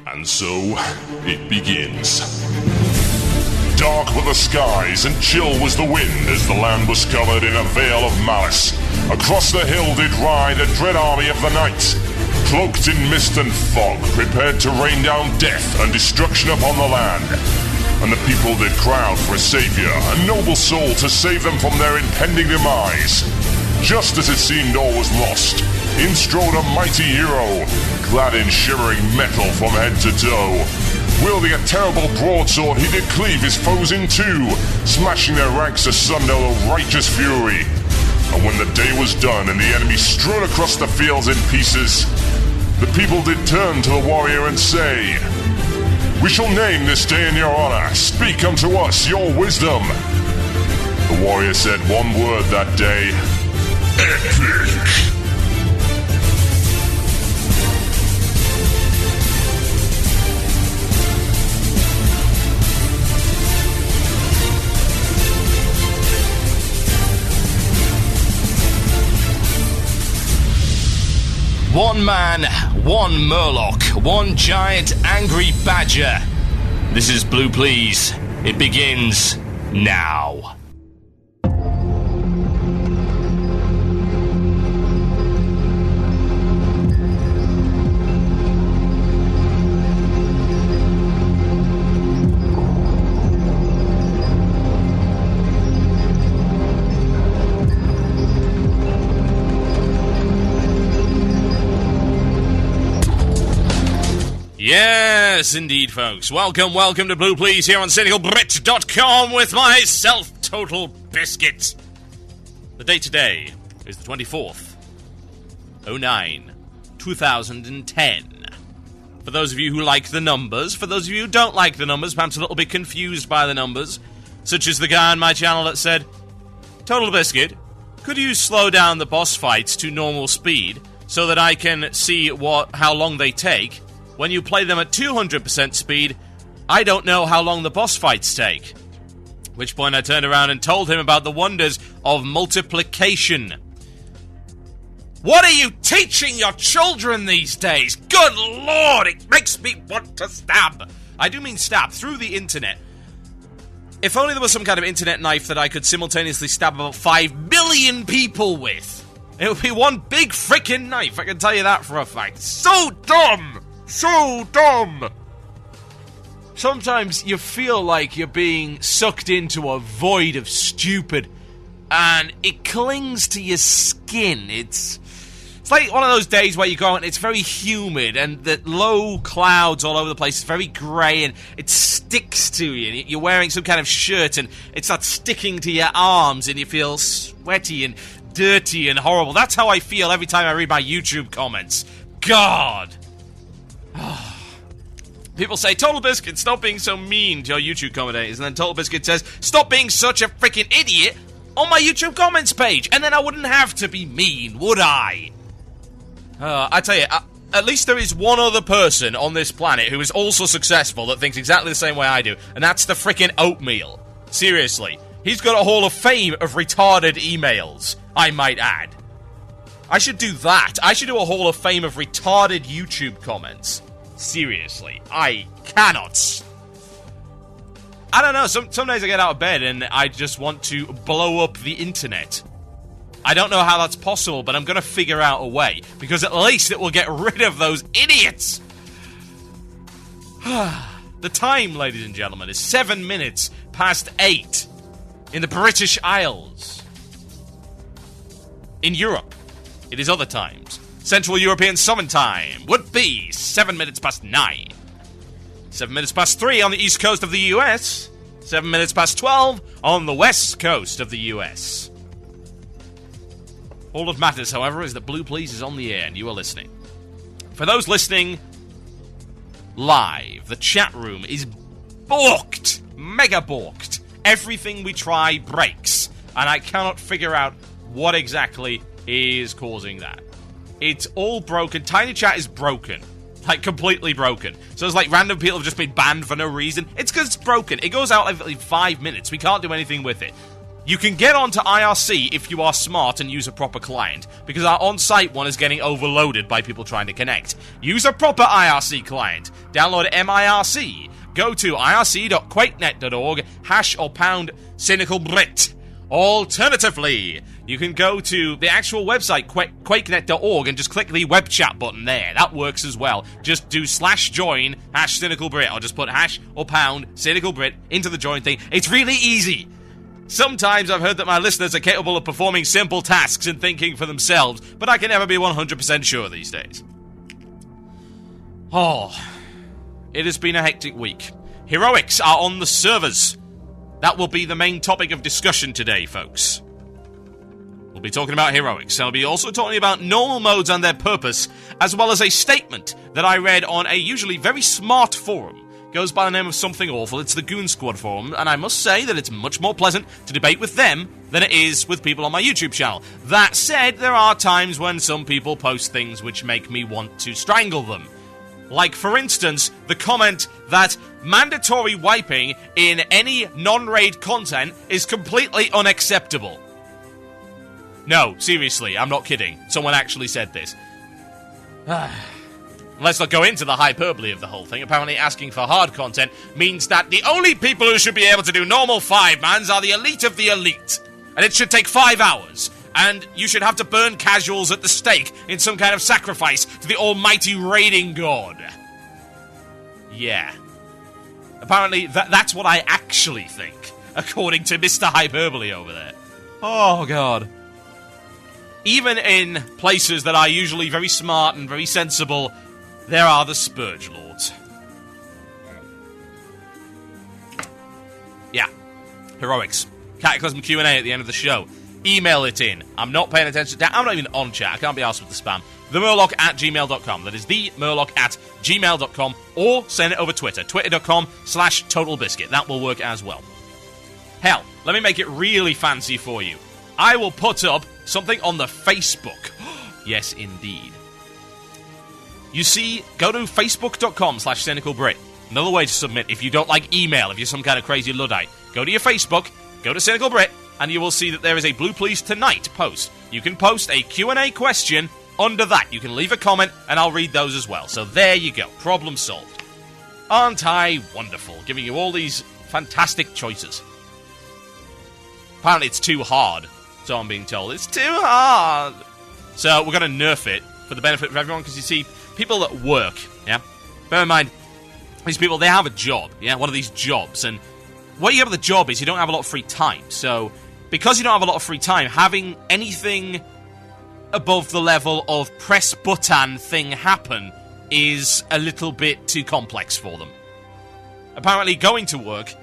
And so, it begins. Dark were the skies and chill was the wind as the land was covered in a veil of malice. Across the hill did ride a dread army of the night, cloaked in mist and fog, prepared to rain down death and destruction upon the land. And the people did crowd for a savior, a noble soul to save them from their impending demise. Just as it seemed all was lost, in strode a mighty hero, clad in shimmering metal from head to toe. Wielding a terrible broadsword, he did cleave his foes in two, smashing their ranks asunder with righteous fury. And when the day was done and the enemy strewn across the fields in pieces, the people did turn to the warrior and say, "We shall name this day in your honor. Speak unto us your wisdom." The warrior said one word that day: epic. One man, one murloc, one giant angry badger. This is Blue Plz. It begins now. Yes, indeed, folks. Welcome to Blue Plz here on CynicalBrit.com with myself, TotalBiscuit. The date today is the 24th, 2010. For those of you who like the numbers, for those of you who don't like the numbers, perhaps a little bit confused by the numbers, such as the guy on my channel that said, TotalBiscuit, could you slow down the boss fights to normal speed so that I can see how long they take? When you play them at 200% speed, I don't know how long the boss fights take. At which point I turned around and told him about the wonders of multiplication. What are you teaching your children these days? Good lord, it makes me want to stab. I do mean stab, through the internet. If only there was some kind of internet knife that I could simultaneously stab about 5 million people with. It would be one big frickin' knife, I can tell you that for a fact. So dumb! So dumb! Sometimes you feel like you're being sucked into a void of stupid, and it clings to your skin. It's like one of those days where you go out and it's very humid, and the low clouds all over the place. It's very grey, and it sticks to you. And you're wearing some kind of shirt, and it starts sticking to your arms, and you feel sweaty and dirty and horrible. That's how I feel every time I read my YouTube comments. God! People say, TotalBiscuit, stop being so mean to your YouTube commentators. And then TotalBiscuit says, stop being such a freaking idiot on my YouTube comments page. And then I wouldn't have to be mean, would I? I tell you, at least there is one other person on this planet who is also successful that thinks exactly the same way I do. And that's the freaking Oatmeal. Seriously. He's got a Hall of Fame of retarded emails, I might add. I should do that. I should do a Hall of Fame of retarded YouTube comments. Seriously, I cannot. I don't know, some days I get out of bed and I just want to blow up the internet. I don't know how that's possible, but I'm going to figure out a way, because at least it will get rid of those idiots. The time, ladies and gentlemen, is 7 minutes past 8 in the British Isles. In Europe, it is other times. Central European Summer Time would be 7 minutes past 9. 7 minutes past 3 on the east coast of the US. 7 minutes past 12 on the west coast of the US. All that matters, however, is that Blue Plz is on the air and you are listening. For those listening live, the chat room is balked. Mega balked. Everything we try breaks. And I cannot figure out what exactly is causing that. It's all broken. Tiny Chat is broken. Like, completely broken. So it's like random people have just been banned for no reason. It's because it's broken. It goes out every 5 minutes. We can't do anything with it. You can get onto IRC if you are smart and use a proper client, because our on-site one is getting overloaded by people trying to connect. Use a proper IRC client. download MIRC. Go to irc.quakenet.org, hash or pound CynicalBrit. Alternatively, you can go to the actual website, quakenet.org, and just click the web chat button there. That works as well. Just do /join, hash CynicalBrit, or just put hash or pound CynicalBrit into the join thing. It's really easy. Sometimes I've heard that my listeners are capable of performing simple tasks and thinking for themselves, but I can never be 100% sure these days. Oh, it has been a hectic week. Heroics are on the servers. That will be the main topic of discussion today, folks. We'll be talking about heroics. I'll be also talking about normal modes and their purpose, as well as a statement that I read on a usually very smart forum. Goes by the name of Something Awful. It's the Goon Squad forum, and I must say that it's much more pleasant to debate with them than it is with people on my YouTube channel. That said, there are times when some people post things which make me want to strangle them. Like, for instance, the comment that mandatory wiping in any non-raid content is completely unacceptable. No, seriously, I'm not kidding. Someone actually said this. Let's not go into the hyperbole of the whole thing. Apparently asking for hard content means that the only people who should be able to do normal 5-mans are the elite of the elite. And it should take 5 hours. And you should have to burn casuals at the stake in some kind of sacrifice to the almighty raiding god. Yeah. Apparently, that's what I actually think, according to Mr. Hyperbole over there. Oh, God. Even in places that are usually very smart and very sensible, there are the Spurge Lords. Yeah. Heroics. Cataclysm Q&A at the end of the show. Email it in. I'm not paying attention to... I'm not even on chat. I can't be asked with the spam. themurloc@gmail.com. That is themurloc@gmail.com. Or send it over Twitter. Twitter.com/TotalBiscuit. That will work as well. Hell, let me make it really fancy for you. I will put up something on the Facebook. Yes, indeed. You see, go to facebook.com/CynicalBrit. Another way to submit if you don't like email, if you're some kind of crazy Luddite. Go to your Facebook, go to CynicalBrit, and you will see that there is a Blue Plz Tonight post. You can post a Q&A question under that. You can leave a comment, and I'll read those as well. So there you go. Problem solved. Aren't I wonderful? Giving you all these fantastic choices. Apparently it's too hard, so I'm being told. It's too hard. So we're going to nerf it for the benefit of everyone, because you see, people that work, yeah? Bear in mind, these people, they have a job, yeah? One of these jobs, and what you have with the job is you don't have a lot of free time. So, because you don't have a lot of free time, having anything above the level of press button thing happen is a little bit too complex for them. Apparently, going to work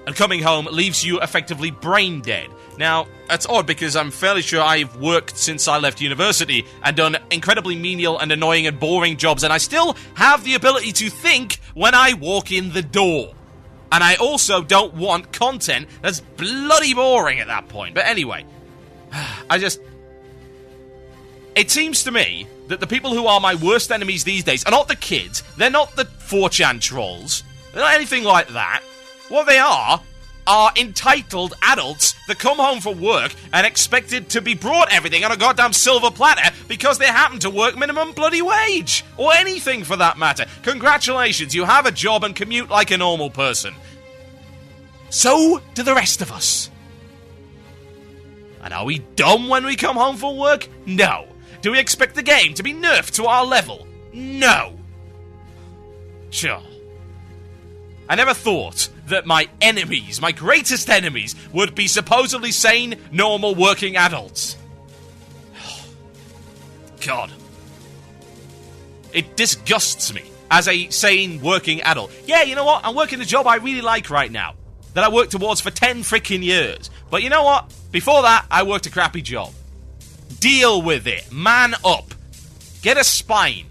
and coming home leaves you effectively brain dead. Now, that's odd because I'm fairly sure I've worked since I left university and done incredibly menial and annoying and boring jobs, and I still have the ability to think when I walk in the door. And I also don't want content that's bloody boring at that point. But anyway, it seems to me that the people who are my worst enemies these days are not the kids. They're not the 4chan trolls. They're not anything like that. What they are entitled adults that come home from work and expected to be brought everything on a goddamn silver platter because they happen to work minimum bloody wage. Or anything for that matter. Congratulations, you have a job and commute like a normal person. So do the rest of us. And are we dumb when we come home from work? No. Do we expect the game to be nerfed to our level? No. Sure. I never thought that my enemies, my greatest enemies, would be supposedly sane, normal, working adults. God. It disgusts me as a sane, working adult. Yeah, you know what? I'm working a job I really like right now, that I worked towards for 10 freaking years. But you know what? Before that, I worked a crappy job. Deal with it. Man up. Get a spine.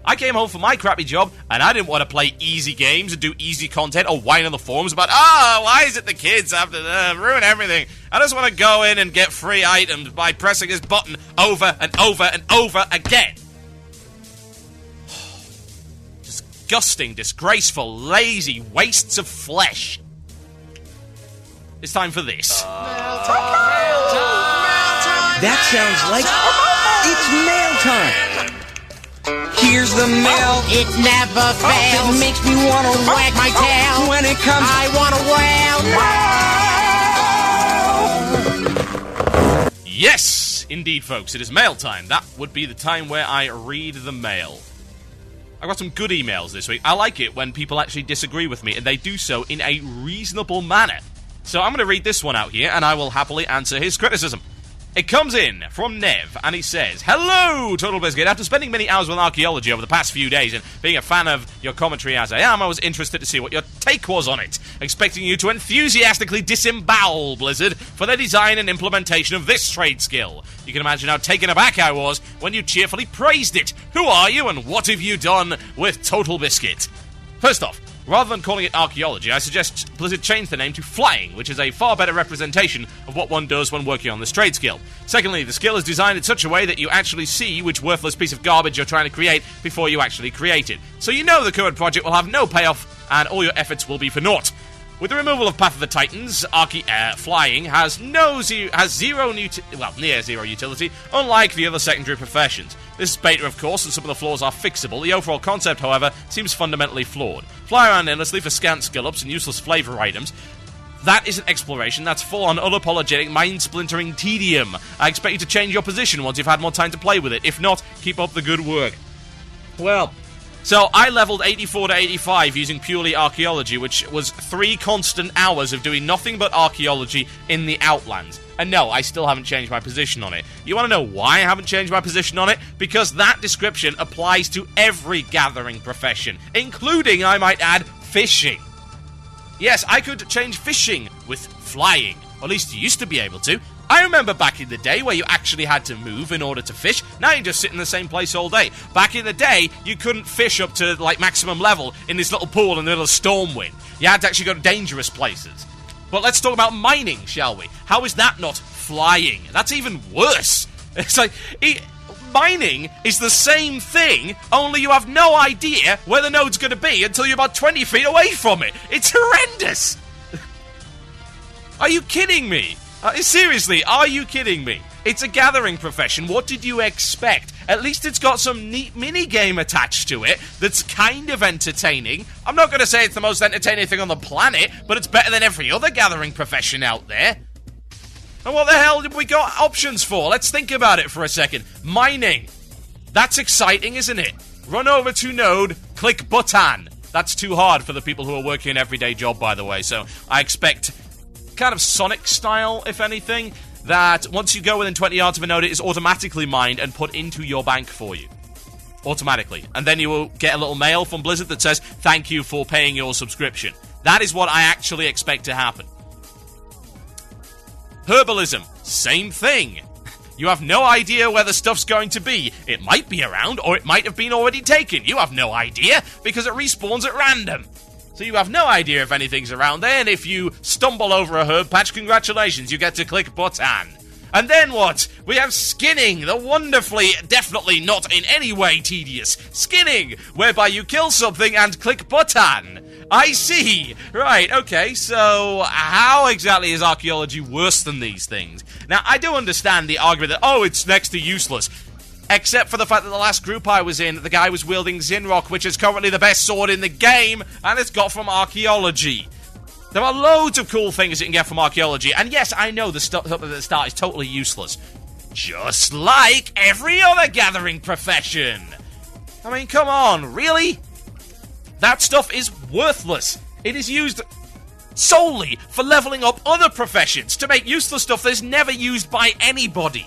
I came home from my crappy job, and I didn't want to play easy games and do easy content or whine on the forums about, why is it the kids have to ruin everything? I just want to go in and get free items by pressing this button over and over and over again. Disgusting, disgraceful, lazy wastes of flesh. It's time for this. That sounds like it's mail time. here's the mail. It never fails. It makes me want to wag my tail. When it comes, I want to wail. Yes, indeed, folks, it is mail time. That would be the time where I read the mail. I got some good emails this week. I like it when people actually disagree with me, and they do so in a reasonable manner. So I'm going to read this one out here, and I will happily answer his criticism. It comes in from Nev, and he says, "Hello, TotalBiscuit. After spending many hours with Archaeology over the past few days and being a fan of your commentary as I am, I was interested to see what your take was on it. Expecting you to enthusiastically disembowel Blizzard for their design and implementation of this trade skill. You can imagine how taken aback I was when you cheerfully praised it. Who are you, and what have you done with TotalBiscuit? First off, rather than calling it Archaeology, I suggest Blizzard change the name to Flying, which is a far better representation of what one does when working on this trade skill. Secondly, the skill is designed in such a way that you actually see which worthless piece of garbage you're trying to create before you actually create it. So you know the current project will have no payoff, and all your efforts will be for naught. With the removal of Path of the Titans, Flying has near zero utility, unlike the other secondary professions. This is beta, of course, and some of the flaws are fixable. The overall concept, however, seems fundamentally flawed. Fly around endlessly for scant skill-ups and useless flavor items. That isn't exploration, that's full-on unapologetic, mind-splintering tedium. I expect you to change your position once you've had more time to play with it. If not, keep up the good work." Well, so I leveled 84 to 85 using purely Archaeology, which was 3 constant hours of doing nothing but Archaeology in the Outlands. And no, I still haven't changed my position on it. You want to know why I haven't changed my position on it? Because that description applies to every gathering profession, including, I might add, fishing. Yes, I could change fishing with flying, or at least you used to be able to. I remember back in the day where you actually had to move in order to fish. Now you just sit in the same place all day. Back in the day, you couldn't fish up to, like, maximum level in this little pool in the middle of storm wind. You had to actually go to dangerous places. But let's talk about mining, shall we? How is that not flying? That's even worse. It's like, mining is the same thing, only you have no idea where the node's going to be until you're about 20 feet away from it. It's horrendous. Are you kidding me? Seriously, are you kidding me? It's a gathering profession. What did you expect? At least it's got some neat mini-game attached to it that's kind of entertaining. I'm not going to say it's the most entertaining thing on the planet, but it's better than every other gathering profession out there. And what the hell did we got options for? Let's think about it for a second. Mining. That's exciting, isn't it? Run over to node, click button. That's too hard for the people who are working an everyday job, by the way, so I expect kind of Sonic style, if anything, that once you go within 20 yards of a node, it is automatically mined and put into your bank for you. Automatically. And then you will get a little mail from Blizzard that says, "Thank you for paying your subscription." That is what I actually expect to happen. Herbalism. Same thing. You have no idea where the stuff's going to be. It might be around, or it might have been already taken. You have no idea, because it respawns at random. So you have no idea if anything's around there, and if you stumble over a herb patch, congratulations, you get to click button. And then what? We have skinning, the wonderfully, definitely not in any way tedious skinning, whereby you kill something and click button. I see. Right, okay, so how exactly is Archaeology worse than these things? Now, I do understand the argument that, oh, it's next to useless. Except for the fact that the last group I was in, the guy was wielding Zinrock, which is currently the best sword in the game, and it's got from Archaeology. There are loads of cool things you can get from Archaeology, and yes, I know the stuff at the start is totally useless. Just like every other gathering profession. I mean, come on, really? That stuff is worthless. It is used solely for leveling up other professions, to make useless stuff that is never used by anybody.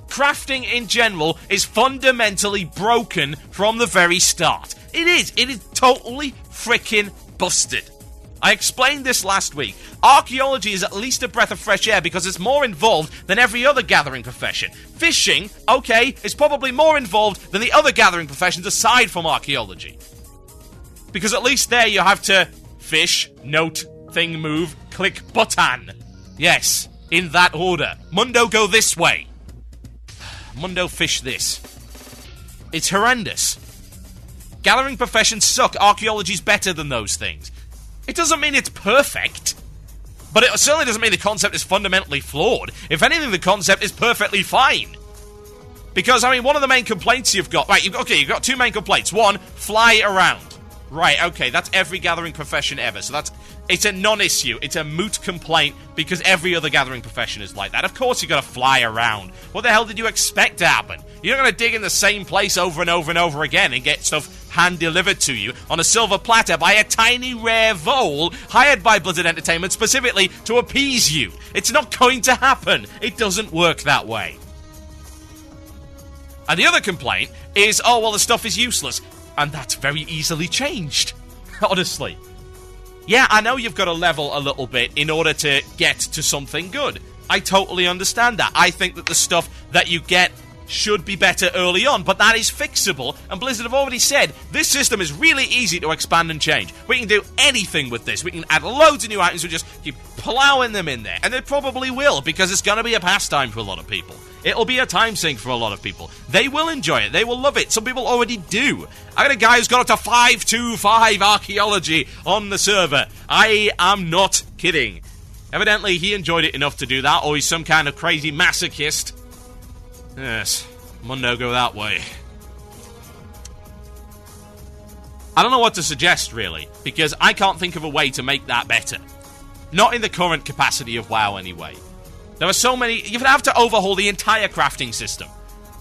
Crafting in general is fundamentally broken from the very start. It is totally freaking busted. I explained this last week. Archaeology is at least a breath of fresh air because it's more involved than every other gathering profession. Fishing, okay, is probably more involved than the other gathering professions aside from Archaeology. Because at least there you have to fish, note, thing move, click button. Yes, in that order. Mundo, go this way. Mundo, fish this. It's horrendous. Gathering professions suck. Archaeology's better than those things. It doesn't mean it's perfect, but it certainly doesn't mean the concept is fundamentally flawed. If anything, the concept is perfectly fine. Because, I mean, one of the main complaints you've got... Right, you've got two main complaints. One, fly around. Right, okay, that's every gathering profession ever. So it's a non-issue. It's a moot complaint because every other gathering profession is like that. Of course you've got to fly around. What the hell did you expect to happen? You're not going to dig in the same place over and over and over again and get stuff hand-delivered to you on a silver platter by a tiny, rare vole hired by Blizzard Entertainment specifically to appease you. It's not going to happen. It doesn't work that way. And the other complaint is, oh, well, the stuff is useless. And that's very easily changed. Honestly. Yeah, I know you've got to level a little bit in order to get to something good. I totally understand that. I think that the stuff that you get should be better early on, but that is fixable, and Blizzard have already said this system is really easy to expand and change. We can do anything with this. We can add loads of new items. We just keep plowing them in there, and they probably will, because it's going to be a pastime for a lot of people. It'll be a time sink for a lot of people. They will enjoy it. They will love it. Some people already do. I got a guy who's got up to 525 Archaeology on the server. I am not kidding. Evidently, he enjoyed it enough to do that, or he's some kind of crazy masochist. Yes, Mundo go that way. I don't know what to suggest, really, because I can't think of a way to make that better. Not in the current capacity of WoW, anyway. There are so many... You're going to have to overhaul the entire crafting system.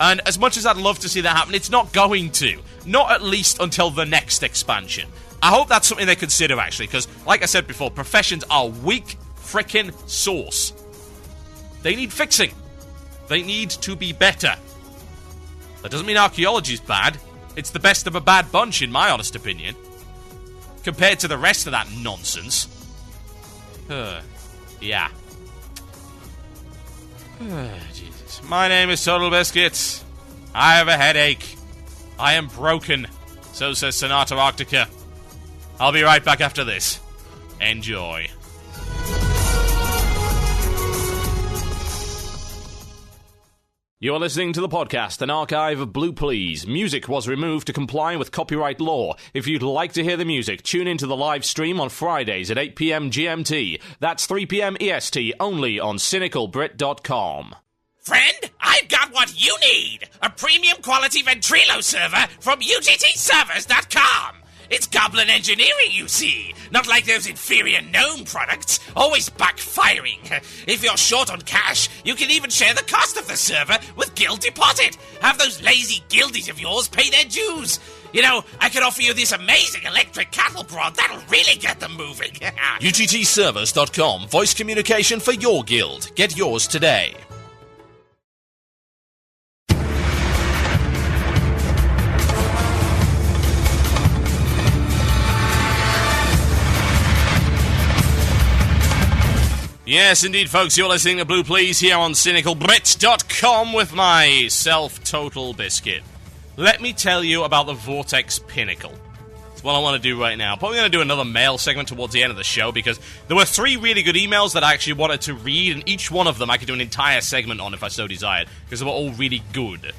And as much as I'd love to see that happen, it's not going to. Not at least until the next expansion. I hope that's something they consider, actually, because, like I said before, professions are weak frickin' sauce. They need fixing. They need to be better. That doesn't mean archaeology's bad. It's the best of a bad bunch, in my honest opinion. Compared to the rest of that nonsense. Yeah. Jesus. My name is TotalBiscuit. I have a headache. I am broken. So says Sonata Arctica. I'll be right back after this. Enjoy. You're listening to the podcast, an archive of Blue Plz. Music was removed to comply with copyright law. If you'd like to hear the music, tune into the live stream on Fridays at 8 p.m. GMT. That's 3 p.m. EST, only on cynicalbrit.com. Friend, I've got what you need! A premium quality Ventrilo server from UGTservers.com! It's goblin engineering, you see. Not like those inferior gnome products, always backfiring. If you're short on cash, you can even share the cost of the server with Guild Deposit. Have those lazy guildies of yours pay their dues. You know, I could offer you this amazing electric cattle prod that'll really get them moving. UGTservers.com. Voice communication for your guild. Get yours today. Yes, indeed, folks, you're listening to Blue Plz here on CynicalBrit.com with myself, TotalBiscuit. Let me tell you about the Vortex Pinnacle. That's what I want to do right now. Probably going to do another mail segment towards the end of the show, because there were 3 really good emails that I actually wanted to read, and each one of them I could do an entire segment on if I so desired, because they were all really good.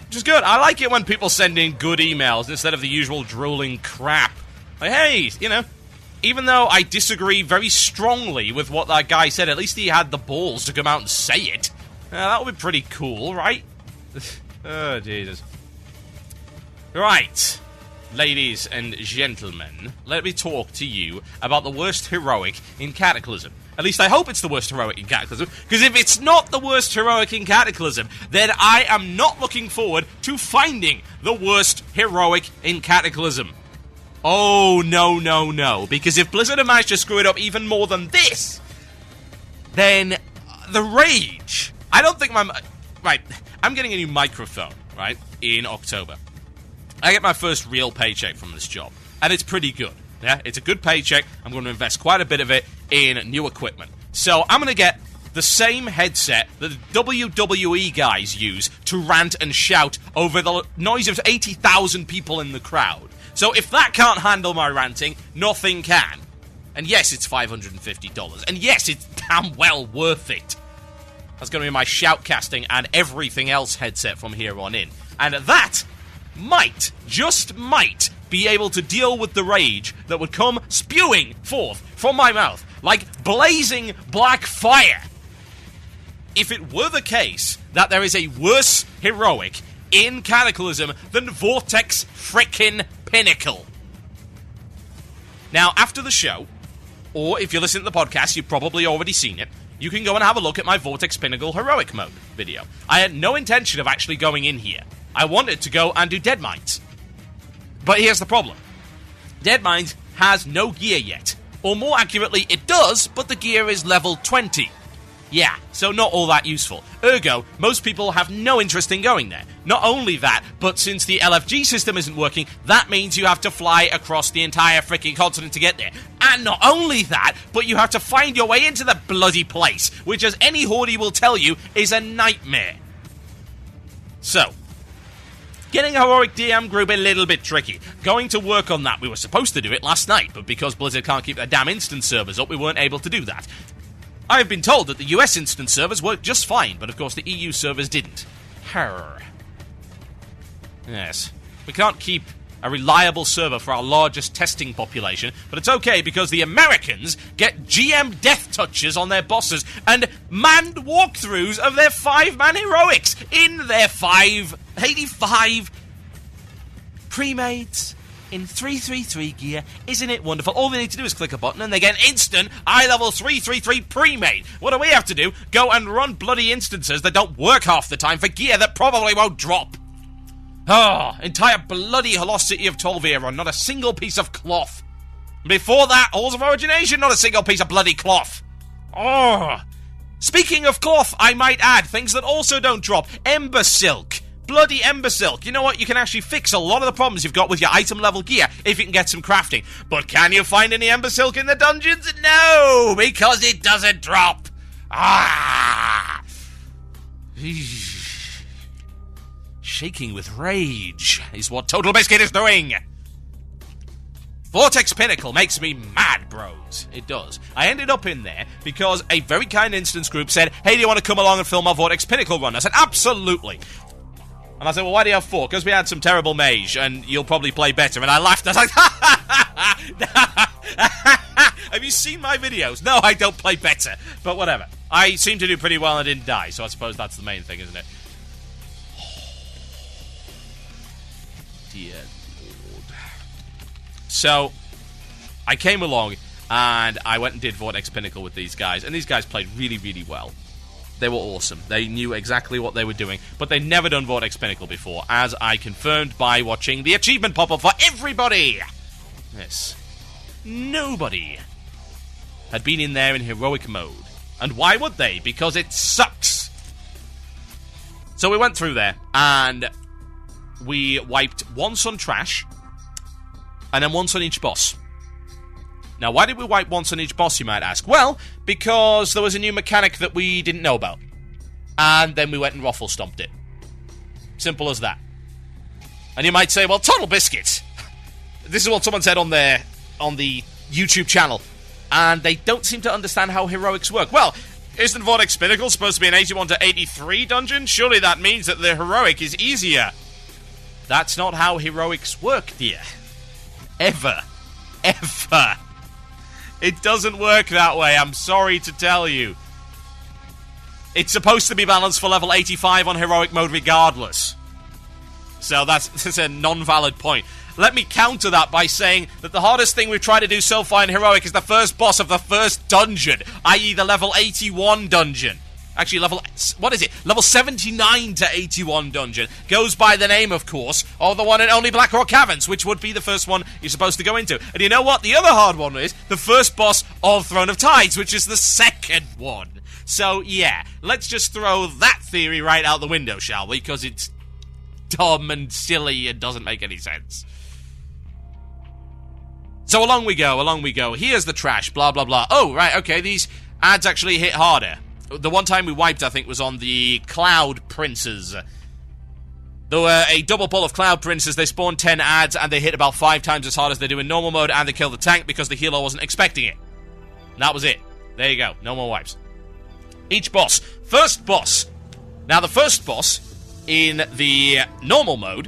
Which is good. I like it when people send in good emails instead of the usual drooling crap. Like, hey, you know... Even though I disagree very strongly with what that guy said, at least he had the balls to come out and say it. That would be pretty cool, right? Oh, Jesus. Right. Ladies and gentlemen, let me talk to you about the worst heroic in Cataclysm. At least I hope it's the worst heroic in Cataclysm, because if it's not the worst heroic in Cataclysm, then I am not looking forward to finding the worst heroic in Cataclysm. Oh, no, no, no. Because if Blizzard have managed to screw it up even more than this, then the rage... I don't think my... Right, I'm getting a new microphone, right, in October. I get my first real paycheck from this job, and it's pretty good. Yeah, it's a good paycheck. I'm going to invest quite a bit of it in new equipment. So I'm going to get the same headset that the WWE guys use to rant and shout over the noise of 80,000 people in the crowd. So if that can't handle my ranting, nothing can. And yes, it's $550. And yes, it's damn well worth it. That's going to be my shoutcasting and everything else headset from here on in. And that might, just might, be able to deal with the rage that would come spewing forth from my mouth like blazing black fire. If it were the case that there is a worse heroic in Cataclysm than Vortex frickin' Pinnacle. Now, after the show, or if you're listening to the podcast, you've probably already seen it, you can go and have a look at my Vortex Pinnacle Heroic mode video. I had no intention of actually going in here. I wanted to go and do Dead Mines. But here's the problem. Dead Mines has no gear yet. Or more accurately, it does, but the gear is level 20. Yeah, so not all that useful. Ergo, most people have no interest in going there. Not only that, but since the LFG system isn't working, that means you have to fly across the entire freaking continent to get there. And not only that, but you have to find your way into the bloody place, which, as any hoardie will tell you, is a nightmare. So, getting a heroic DM group a little bit tricky. Going to work on that. We were supposed to do it last night, but because Blizzard can't keep their damn instance servers up, we weren't able to do that. I've been told that the US instance servers worked just fine, but of course the EU servers didn't. Herr. Yes. We can't keep a reliable server for our largest testing population, but it's okay because the Americans get GM death touches on their bosses and manned walkthroughs of their 5-man heroics in their 85 pre-mades in 333 gear. Isn't it wonderful? All they need to do is click a button and they get an instant eye-level 333 pre-made. What do we have to do? Go and run bloody instances that don't work half the time for gear that probably won't drop. Oh, entire bloody velocity of Tolvir run, not a single piece of cloth. Before that, Halls of Origination, not a single piece of bloody cloth. Oh. Speaking of cloth, I might add, things that also don't drop. Ember Silk. Bloody Ember Silk. You know what? You can actually fix a lot of the problems you've got with your item level gear if you can get some crafting. But can you find any Ember Silk in the dungeons? No, because it doesn't drop. Ah. Shaking with rage is what TotalBiscuit is doing. Vortex Pinnacle makes me mad, bros. It does. I ended up in there because a very kind instance group said, hey, do you want to come along and film our Vortex Pinnacle run? I said, absolutely. And I said, well, why do you have 4? Because we had some terrible mage, and you'll probably play better. And I laughed. I was like, have you seen my videos? No, I don't play better. But whatever. I seem to do pretty well and didn't die, so I suppose that's the main thing, isn't it? Dear Lord. So, I came along, and I went and did Vortex Pinnacle with these guys, and these guys played really, really well. They were awesome. They knew exactly what they were doing, but they'd never done Vortex Pinnacle before, as I confirmed by watching the achievement pop-up for everybody! Yes. Nobody had been in there in heroic mode. And why would they? Because it sucks! So we went through there, and we wiped once on trash, and then once on each boss. Now, why did we wipe once on each boss, you might ask? Well, because there was a new mechanic that we didn't know about. And then we went and ruffle stomped it. Simple as that. And you might say, well, TotalBiscuit. This is what someone said on the YouTube channel. And they don't seem to understand how heroics work. Well, isn't Vortex Pinnacle supposed to be an 81 to 83 dungeon? Surely that means that the heroic is easier. That's not how heroics work, dear. Ever. Ever. It doesn't work that way, I'm sorry to tell you. It's supposed to be balanced for level 85 on heroic mode regardless. So that's a non-valid point. Let me counter that by saying that the hardest thing we've tried to do so far in heroic is the first boss of the first dungeon, i.e. the level 81 dungeon. Actually, level 79 to 81 dungeon goes by the name, of course, of the one and only Blackrock Caverns, which would be the first one you're supposed to go into. And you know what? The other hard one is the first boss of Throne of Tides, which is the second one. So, yeah, let's just throw that theory right out the window, shall we? Because it's dumb and silly and doesn't make any sense. So along we go. Here's the trash, blah, blah, blah. Oh, right, okay, these ads actually hit harder. The one time we wiped, I think, was on the Cloud Princes. There were a double pull of Cloud Princes. They spawned 10 ads, and they hit about 5 times as hard as they do in normal mode, and they killed the tank because the healer wasn't expecting it. And that was it. There you go. No more wipes. Each boss. First boss. Now, the first boss, in the normal mode,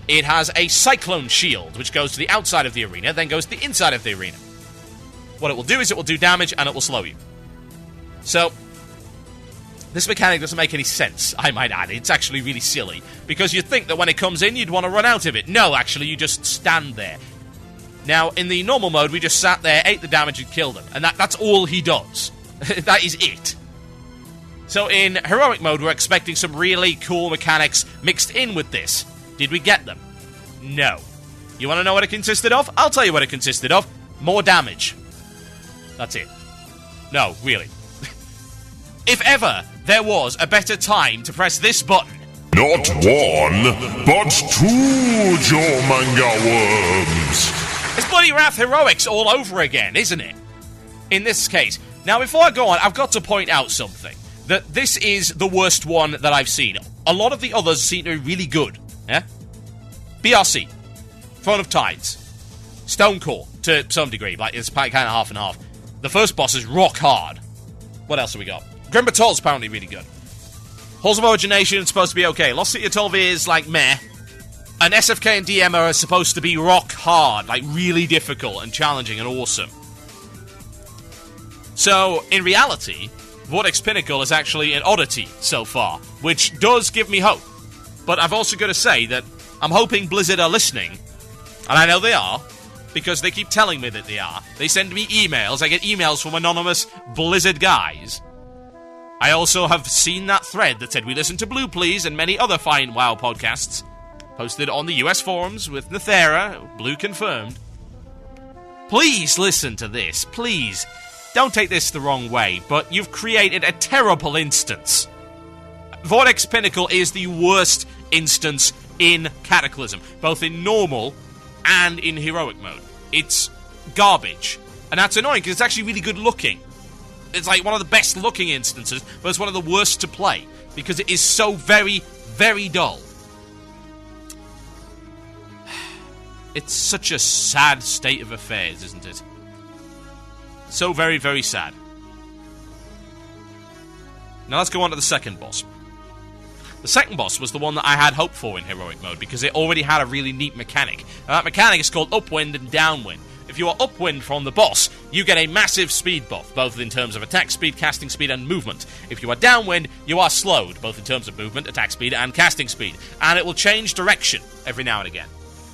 it has a Cyclone Shield, which goes to the outside of the arena, then goes to the inside of the arena. What it will do is it will do damage, and it will slow you. So, This mechanic doesn't make any sense, I might add. It's actually really silly, because you'd think that when it comes in, you'd want to run out of it. No, actually, you just stand there. Now, in the normal mode, we just sat there, ate the damage, and killed him. And that's all he does. That is it. So in Heroic mode, we're expecting some really cool mechanics mixed in with this. Did we get them? No. You want to know what it consisted of? I'll tell you what it consisted of. More damage. That's it. No, really. If ever there was a better time to press this button. Not one, but two Jormungandr worms. It's bloody Wrath Heroics all over again, isn't it? In this case. Now, before I go on, I've got to point out something. That this is the worst one that I've seen. A lot of the others seem to be really good. Yeah? BRC. Throne of Tides. Stonecore, to some degree. Like, it's kind of half and half. The first boss is rock hard. What else have we got? Grim Batol's apparently really good. Halls of Origination is supposed to be okay. Lost City of Tolvi is like meh. And SFK and DM are supposed to be rock hard. Like, really difficult and challenging and awesome. So, in reality, Vortex Pinnacle is actually an oddity so far, which does give me hope. But I've also got to say that I'm hoping Blizzard are listening, and I know they are, because they keep telling me that they are. They send me emails, I get emails from anonymous Blizzard guys. I also have seen that thread that said we listen to Blue Plz and many other fine WoW podcasts, posted on the US forums with Nethera, Blue confirmed. Please listen to this, please. Don't take this the wrong way, but you've created a terrible instance. Vortex Pinnacle is the worst instance in Cataclysm, both in normal and in Heroic mode. It's garbage. And that's annoying, because it's actually really good looking. It's like one of the best looking instances, but it's one of the worst to play, because it is so very, very dull. It's such a sad state of affairs, isn't it? So very, very sad. Now let's go on to the second boss. The second boss was the one that I had hope for in Heroic mode, because it already had a really neat mechanic. And that mechanic is called Upwind and Downwind. If you are Upwind from the boss, you get a massive speed buff, both in terms of attack speed, casting speed, and movement. If you are Downwind, you are slowed, both in terms of movement, attack speed, and casting speed. And it will change direction every now and again.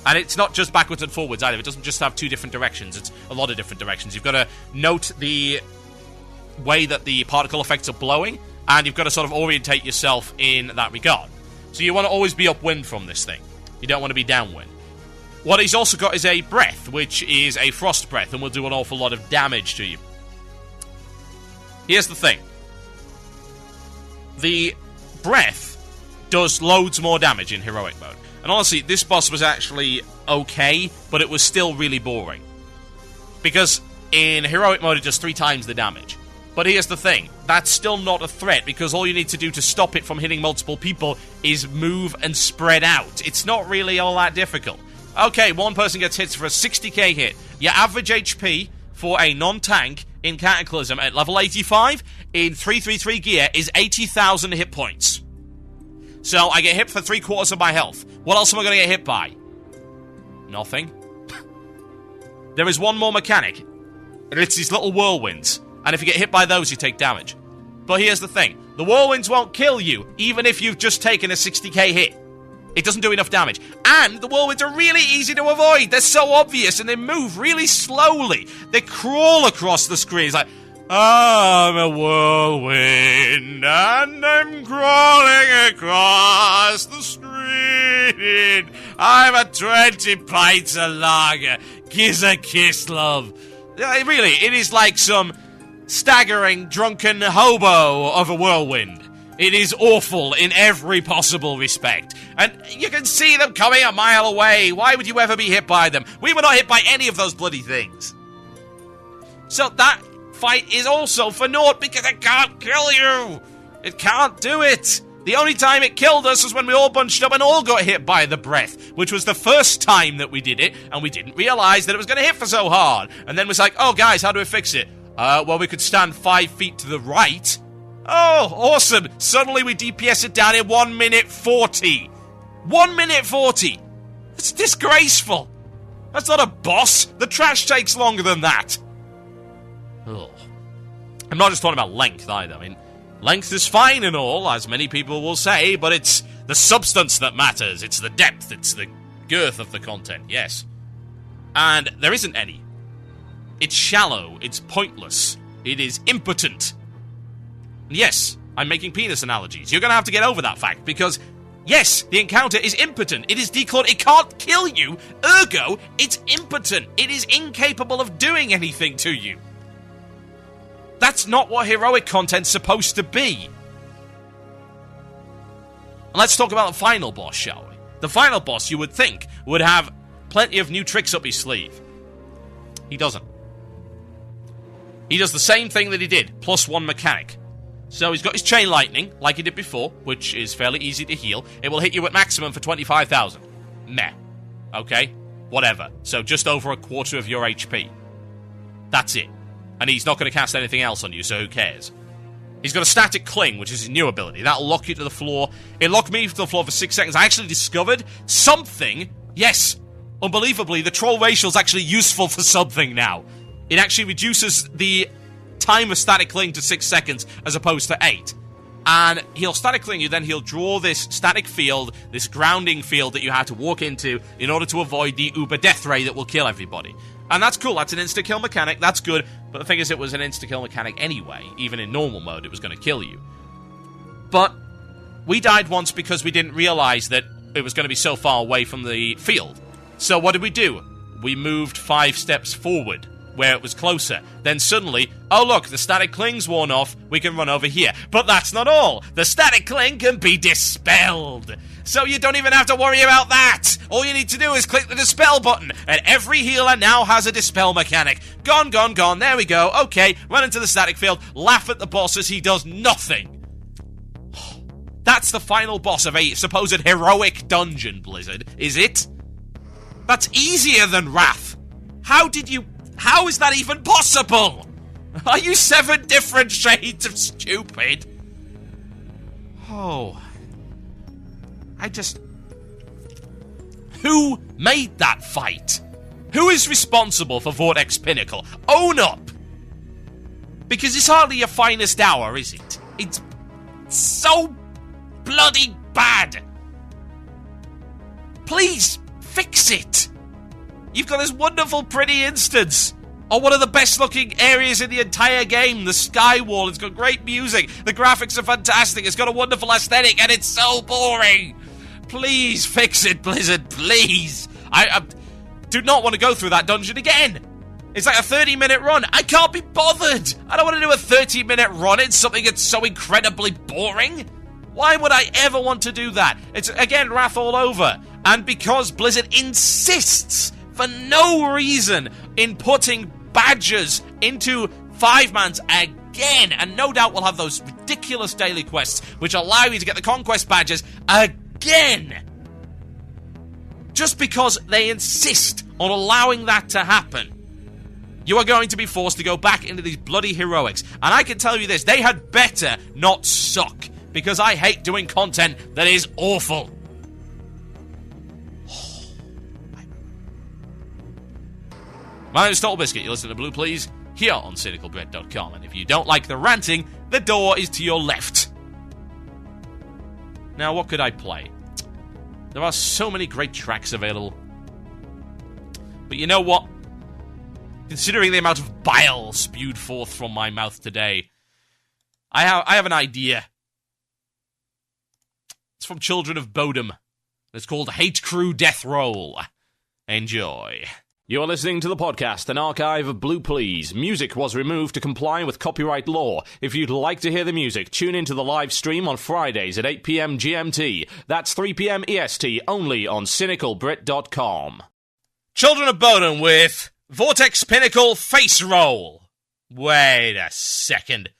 And it's not just backwards and forwards either. It doesn't just have two different directions. It's a lot of different directions. You've got to note the way that the particle effects are blowing, and you've got to sort of orientate yourself in that regard. So you want to always be upwind from this thing. You don't want to be downwind. What he's also got is a breath, which is a frost breath, and will do an awful lot of damage to you. Here's the thing. The breath does loads more damage in Heroic mode. And honestly, this boss was actually okay, but it was still really boring. Because in Heroic mode, it does 3 times the damage. But here's the thing. That's still not a threat, because all you need to do to stop it from hitting multiple people is move and spread out. It's not really all that difficult. Okay, one person gets hit for a 60k hit. Your average HP for a non-tank in Cataclysm at level 85 in 333 gear is 80,000 hit points. So I get hit for 3/4 of my health. What else am I going to get hit by? Nothing. There is one more mechanic, and it's these little whirlwinds. And if you get hit by those, you take damage. But here's the thing. The whirlwinds won't kill you, even if you've just taken a 60k hit. It doesn't do enough damage. And the whirlwinds are really easy to avoid. They're so obvious, and they move really slowly. They crawl across the screen. It's like, I'm a whirlwind, and I'm crawling across the screen. I'm a 20 pints of lager. Kiss a kiss, love. Really, it is like some staggering, drunken hobo of a whirlwind. It is awful in every possible respect. And you can see them coming a mile away. Why would you ever be hit by them? We were not hit by any of those bloody things. So that fight is also for naught, because it can't kill you. It can't do it. The only time it killed us was when we all bunched up and all got hit by the breath, which was the first time that we did it, and we didn't realize that it was going to hit for so hard. And then it was like, oh guys, how do we fix it? Well, we could stand 5 feet to the right. Oh, awesome. Suddenly we DPS it down in 1 minute 40. 1 minute 40. It's disgraceful. That's not a boss. The trash takes longer than that. Ugh. I'm not just talking about length either. I mean, Length is fine and all, as many people will say, but it's the substance that matters. It's the depth, it's the girth of the content, yes. And there isn't any. It's shallow, it's pointless, it is impotent. And yes, I'm making penis analogies. You're going to have to get over that fact, because, yes, the encounter is impotent. It is declawed, it can't kill you, ergo, it's impotent. It is incapable of doing anything to you. That's not what heroic content's supposed to be. And let's talk about the final boss, shall we? The final boss, you would think, would have plenty of new tricks up his sleeve. He doesn't. He does the same thing that he did, plus one mechanic. So he's got his chain lightning, like he did before, which is fairly easy to heal. It will hit you at maximum for 25,000. Meh. Okay? Whatever. So just over a quarter of your HP. That's it. And he's not going to cast anything else on you, so who cares? He's got a static cling, which is his new ability. That'll lock you to the floor. It locked me to the floor for 6 seconds. I actually discovered something. Yes, unbelievably, the troll racial is actually useful for something now. It actually reduces the time of static cling to 6 seconds as opposed to 8. And he'll static cling you, then he'll draw this static field, this grounding field that you have to walk into in order to avoid the uber death ray that will kill everybody. And that's cool, that's an insta-kill mechanic, that's good, but the thing is, it was an insta-kill mechanic anyway. Even in normal mode, it was going to kill you. But we died once because we didn't realize that it was going to be so far away from the field. So what did we do? We moved 5 steps forward, where it was closer. Then suddenly, oh look, the static cling's worn off, we can run over here. But that's not all. The static cling can be dispelled. So you don't even have to worry about that. All you need to do is click the dispel button, and every healer now has a dispel mechanic. Gone, gone, gone, there we go. Okay, run into the static field, laugh at the boss as he does nothing. That's the final boss of a supposed heroic dungeon, Blizzard, is it? That's easier than Wrath. How is that even possible? Are you 7 different shades of stupid? Oh. Who made that fight? Who is responsible for Vortex Pinnacle? Own up! Because it's hardly your finest hour, is it? It's so bloody bad. Please, fix it. You've got this wonderful, pretty instance on one of the best-looking areas in the entire game, the sky wall. It's got great music. The graphics are fantastic. It's got a wonderful aesthetic, and it's so boring. Please fix it, Blizzard, please. I do not want to go through that dungeon again. It's like a 30-minute run. I can't be bothered. I don't want to do a 30-minute run in something that's so incredibly boring. Why would I ever want to do that? It's, again, Wrath all over. And because Blizzard insists, for no reason, in putting badges into 5-mans again, and no doubt we'll have those ridiculous daily quests which allow you to get the conquest badges again, just because they insist on allowing that to happen, you are going to be forced to go back into these bloody heroics. And I can tell you this, they had better not suck, because I hate doing content that is awful. My name is TotalBiscuit. You listen to Blue Plz here on cynicalbrit.com. And if you don't like the ranting, the door is to your left. Now, what could I play? There are so many great tracks available. But you know what? Considering the amount of bile spewed forth from my mouth today, I have an idea. It's from Children of Bodom. It's called Hatecrew Deathroll. Enjoy. You're listening to the podcast, an archive of Blue Plz. Music was removed to comply with copyright law. If you'd like to hear the music, tune into the live stream on Fridays at 8 p.m. GMT. That's 3 p.m. EST, only on cynicalbrit.com. Children of Bodom with Vortex Pinnacle Face Roll. Wait a second.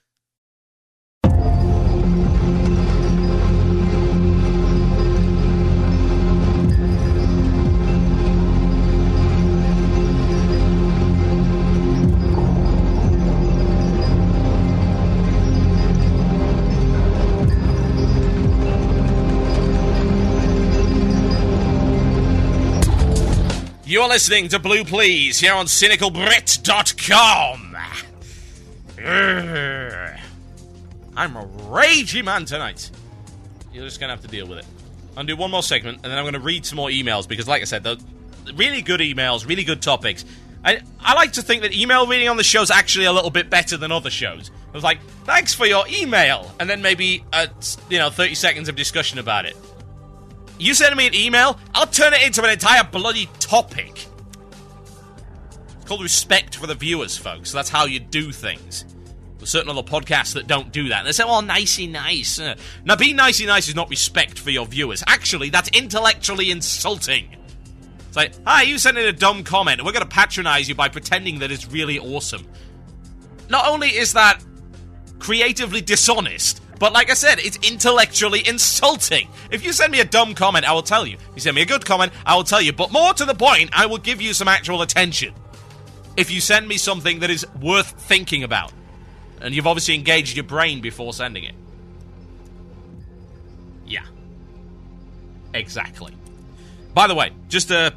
You're listening to Blue Plz here on cynicalbrit.com. I'm a ragey man tonight. You're just going to have to deal with it. I'll do one more segment, and then I'm going to read some more emails, because like I said, they're really good emails, really good topics. I like to think that email reading on the show is actually a little bit better than other shows. I was like, thanks for your email, and then maybe, 30 seconds of discussion about it. You send me an email, I'll turn it into an entire bloody topic. It's called respect for the viewers, folks. That's how you do things. There's certain other podcasts that don't do that. And they say, nicey nice. Now, being nicey nice is not respect for your viewers. Actually, that's intellectually insulting. It's like, hi, you sent in a dumb comment, and we're going to patronize you by pretending that it's really awesome. Not only is that creatively dishonest, but like I said, it's intellectually insulting. If you send me a dumb comment, I will tell you. If you send me a good comment, I will tell you. But more to the point, I will give you some actual attention. If you send me something that is worth thinking about. And you've obviously engaged your brain before sending it. Yeah. Exactly. By the way, just a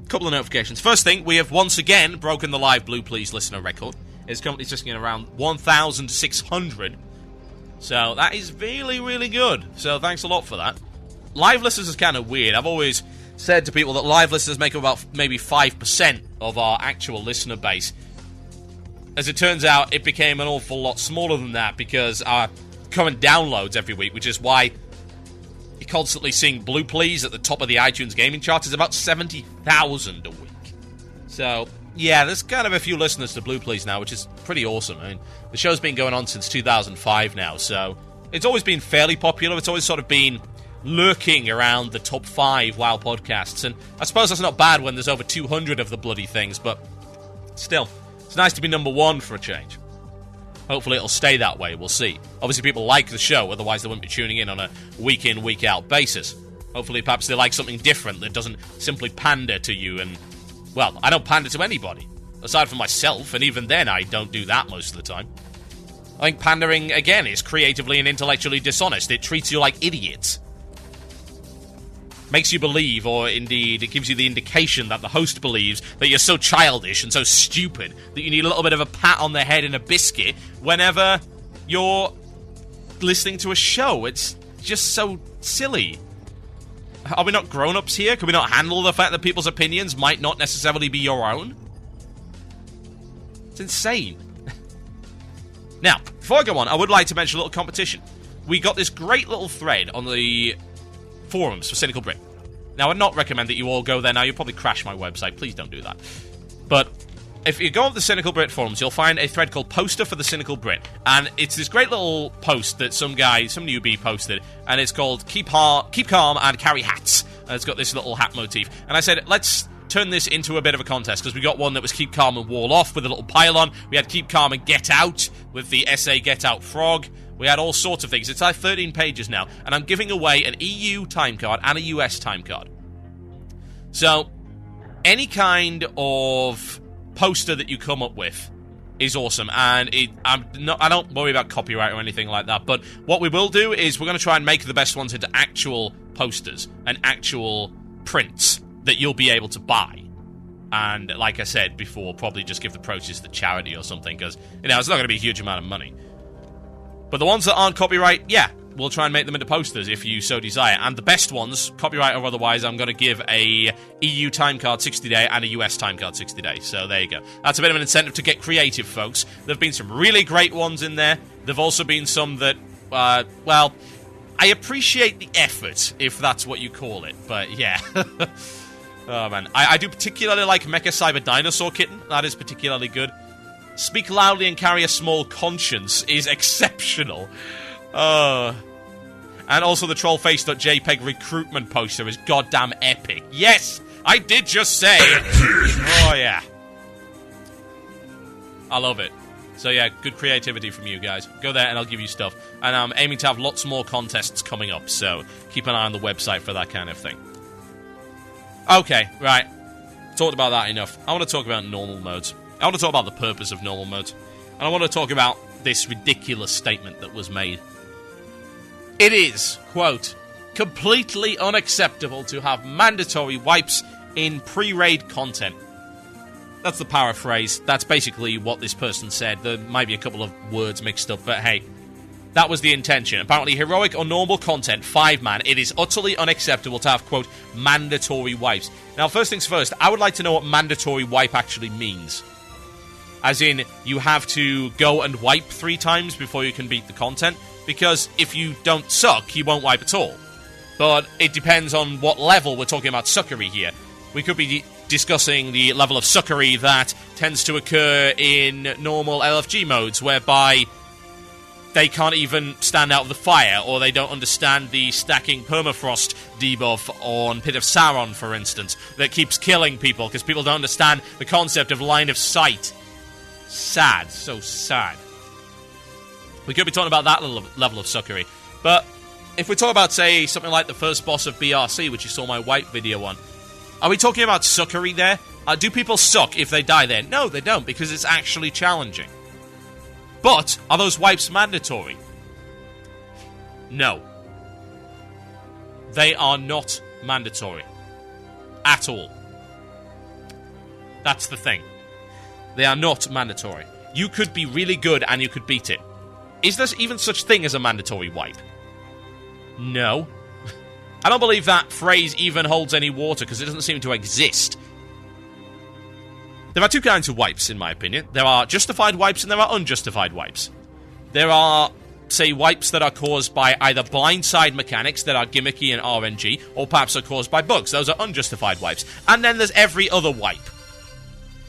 couple of notifications. First thing, we have once again broken the live Blue Plz listener record. It's currently sitting at around 1,600. So that is really, really good. So thanks a lot for that. Live listeners is kind of weird. I've always said to people that live listeners make up about maybe 5% of our actual listener base. As it turns out, it became an awful lot smaller than that because our current downloads every week, which is why you're constantly seeing Blue Plz at the top of the iTunes gaming chart, is about 70,000 a week. So, yeah, there's kind of a few listeners to Blue Plz now, which is pretty awesome. I mean, the show's been going on since 2005 now, so it's always been fairly popular. It's always sort of been lurking around the top 5 WoW podcasts, and I suppose that's not bad when there's over 200 of the bloody things, but still, it's nice to be number 1 for a change. Hopefully it'll stay that way, we'll see. Obviously people like the show, otherwise they wouldn't be tuning in on a week-in, week-out basis. Hopefully perhaps they like something different that doesn't simply pander to you and, well, I don't pander to anybody. Aside from myself, and even then I don't do that most of the time. I think pandering, again, is creatively and intellectually dishonest. It treats you like idiots. Makes you believe, or indeed it gives you the indication that the host believes that you're so childish and so stupid that you need a little bit of a pat on the head and a biscuit whenever you're listening to a show. It's just so silly. Are we not grown-ups here? Can we not handle the fact that people's opinions might not necessarily be your own? It's insane. Now, before I go on, I would like to mention a little competition. We got this great little thread on the forums for Cynical Brit. Now, I'd not recommend that you all go there now. You'll probably crash my website. Please don't do that. But if you go on the Cynical Brit forums, you'll find a thread called Poster for the Cynical Brit. And it's this great little post that some newbie posted. And it's called Keep Calm and Carry Hats. And it's got this little hat motif. And I said, let's turn this into a bit of a contest, because we got one that was Keep Calm and Wall Off with a little pylon. We had Keep Calm and Get Out with the SA Get Out Frog. We had all sorts of things. It's like 13 pages now, and I'm giving away an EU time card and a US time card. So, any kind of poster that you come up with is awesome, and I don't worry about copyright or anything like that, but what we will do is we're going to try and make the best ones into actual posters and actual prints that you'll be able to buy. And like I said before, probably just give the proceeds to charity or something, because, it's not going to be a huge amount of money. But the ones that aren't copyright, yeah, we'll try and make them into posters if you so desire. And the best ones, copyright or otherwise, I'm going to give a EU time card 60-day and a US time card 60-day. So there you go. That's a bit of an incentive to get creative, folks. There have been some really great ones in there. There have also been some that, I appreciate the effort, if that's what you call it. But yeah. Oh, man. I do particularly like Mecha Cyber Dinosaur Kitten. That is particularly good. Speak Loudly and Carry a Small Conscience is exceptional. And also the Trollface.jpg recruitment poster is goddamn epic. Yes, I did just say. Oh, yeah. I love it. So, yeah, good creativity from you guys. Go there and I'll give you stuff. And I'm aiming to have lots more contests coming up, so keep an eye on the website for that kind of thing. Okay, right. Talked about that enough. I want to talk about normal modes. I want to talk about the purpose of normal modes. And I want to talk about this ridiculous statement that was made. It is, quote, completely unacceptable to have mandatory wipes in pre-raid content. That's the paraphrase. That's basically what this person said. There might be a couple of words mixed up, but hey. That was the intention. Apparently, heroic or normal content, 5-man, it is utterly unacceptable to have, quote, mandatory wipes. Now, first things first, I would like to know what mandatory wipe actually means. As in, you have to go and wipe 3 times before you can beat the content, because if you don't suck, you won't wipe at all. But it depends on what level we're talking about suckery here. We could be discussing the level of suckery that tends to occur in normal LFG modes, whereby they can't even stand out of the fire, or they don't understand the stacking permafrost debuff on Pit of Sauron, for instance, that keeps killing people because people don't understand the concept of line of sight. Sad, so sad. We could be talking about that level of suckery. But if we talk about, say, something like the first boss of BRC, which you saw my wipe video on, are we talking about suckery there? Do people suck if they die there? No, they don't, because it's actually challenging. But, are those wipes mandatory? No. They are not mandatory. At all. That's the thing. They are not mandatory. You could be really good and you could beat it. Is there even such thing as a mandatory wipe? No. I don't believe that phrase even holds any water, because it doesn't seem to exist. There are 2 kinds of wipes, in my opinion. There are justified wipes and there are unjustified wipes. There are, say, wipes that are caused by either blindside mechanics that are gimmicky and RNG, or perhaps are caused by bugs. Those are unjustified wipes. And then there's every other wipe.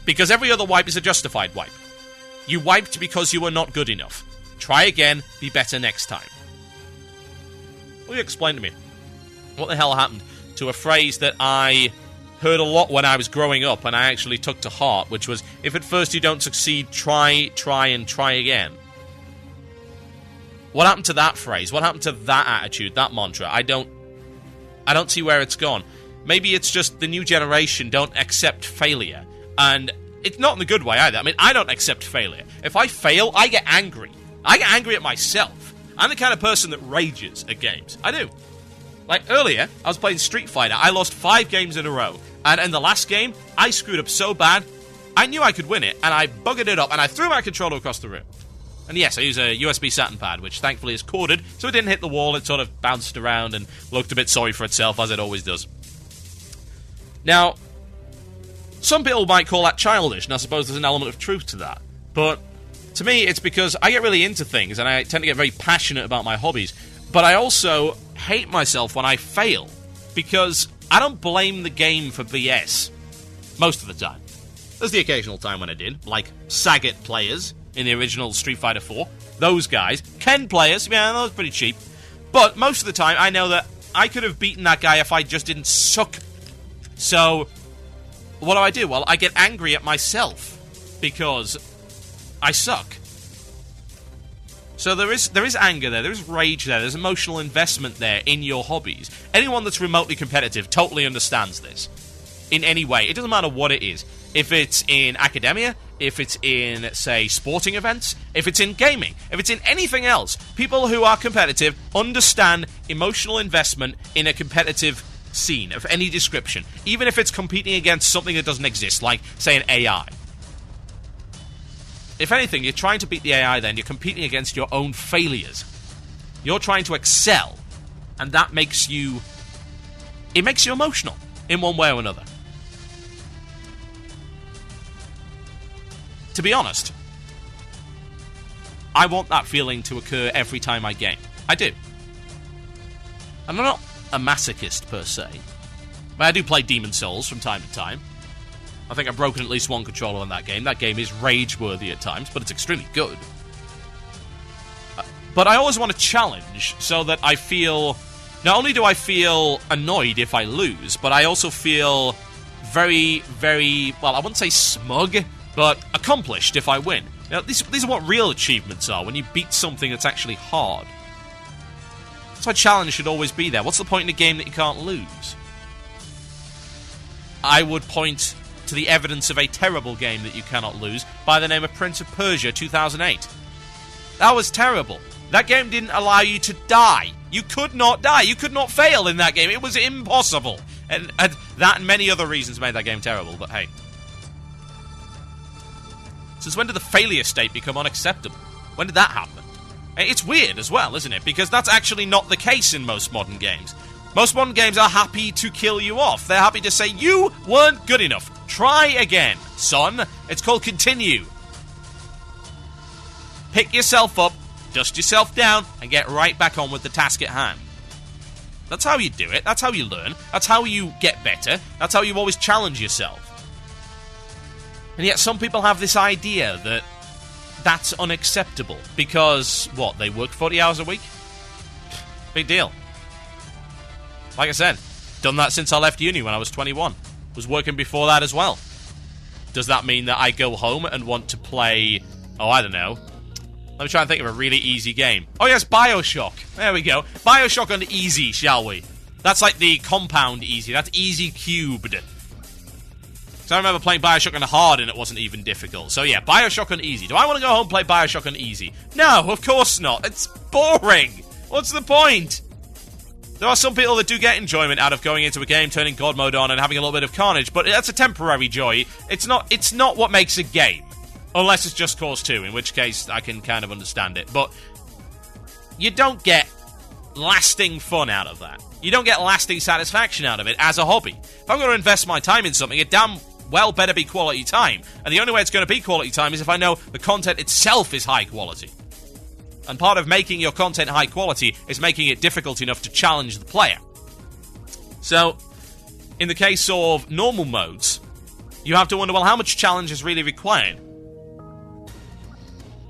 Because every other wipe is a justified wipe. You wiped because you were not good enough. Try again, be better next time. Will you explain to me what the hell happened to a phrase that I heard a lot when I was growing up and I actually took to heart, which was, if at first you don't succeed, try, and try again. What happened to that phrase? What happened to that attitude, that mantra? I don't see where it's gone. Maybe it's just the new generation don't accept failure. And it's not in the good way either. I mean, I don't accept failure. If I fail, I get angry. I get angry at myself. I'm the kind of person that rages at games. I do. Like, earlier, I was playing Street Fighter. I lost 5 games in a row. And in the last game, I screwed up so bad, I knew I could win it, and I buggered it up, and I threw my controller across the room. And yes, I use a USB satin pad, which thankfully is corded, so it didn't hit the wall. It sort of bounced around and looked a bit sorry for itself, as it always does. Now, some people might call that childish, and I suppose there's an element of truth to that. But to me, it's because I get really into things, and I tend to get very passionate about my hobbies. But I also hate myself when I fail, because I don't blame the game for BS most of the time. There's the occasional time when I did, like Sagat players in the original Street Fighter 4. Those guys. Ken players, yeah, that was pretty cheap. But most of the time, I know that I could have beaten that guy if I just didn't suck. So, what do? Well, I get angry at myself because I suck. So there is anger there is rage there's emotional investment there in your hobbies. Anyone that's remotely competitive totally understands this. In any way. It doesn't matter what it is. If it's in academia, if it's in, say, sporting events, if it's in gaming, if it's in anything else, people who are competitive understand emotional investment in a competitive scene of any description, even if it's competing against something that doesn't exist, like, say, an AI. If anything, you're trying to beat the AI then, you're competing against your own failures. You're trying to excel, and that makes you... it makes you emotional, in one way or another. To be honest, I want that feeling to occur every time I game. I do. I'm not a masochist, per se. But I do play Demon's Souls from time to time. I think I've broken at least one controller on that game. That game is rage-worthy at times, but it's extremely good. But I always want a challenge, so that I feel... not only do I feel annoyed if I lose, but I also feel very, very... well, I wouldn't say smug, but accomplished if I win. Now, these are what real achievements are, when you beat something that's actually hard. That's why challenge should always be there. What's the point in a game that you can't lose? I would point to the evidence of a terrible game that you cannot lose by the name of Prince of Persia 2008. That was terrible. That game didn't allow you to die. You could not die. You could not fail in that game. It was impossible. And that and many other reasons made that game terrible, but hey. Since when did the failure state become unacceptable? When did that happen? It's weird as well, isn't it? Because that's actually not the case in most modern games. Most modern games are happy to kill you off. They're happy to say, you weren't good enough. Try again, son. It's called continue. Pick yourself up, dust yourself down, and get right back on with the task at hand. That's how you do it. That's how you learn. That's how you get better. That's how you always challenge yourself. And yet some people have this idea that that's unacceptable because, what, they work 40 hours a week? Big deal. Like I said, done that since I left uni when I was 21. Was working before that as well. Does that mean that I go home and want to play, I don't know. Let me try and think of a really easy game. Oh yes, Bioshock. There we go. Bioshock on easy, shall we? That's like the compound easy. That's easy cubed. So I remember playing Bioshock on hard and it wasn't even difficult. So yeah, Bioshock on easy. Do I want to go home and play Bioshock on easy? No, of course not. It's boring. What's the point? There are some people that do get enjoyment out of going into a game, turning God mode on and having a little bit of carnage, but that's a temporary joy. It's not what makes a game. Unless it's Just Cause 2, in which case I can kind of understand it. But you don't get lasting fun out of that. You don't get lasting satisfaction out of it as a hobby. If I'm going to invest my time in something, it damn well better be quality time. And the only way it's going to be quality time is if I know the content itself is high quality. And part of making your content high quality is making it difficult enough to challenge the player. So, in the case of normal modes, you have to wonder, well, how much challenge is really required?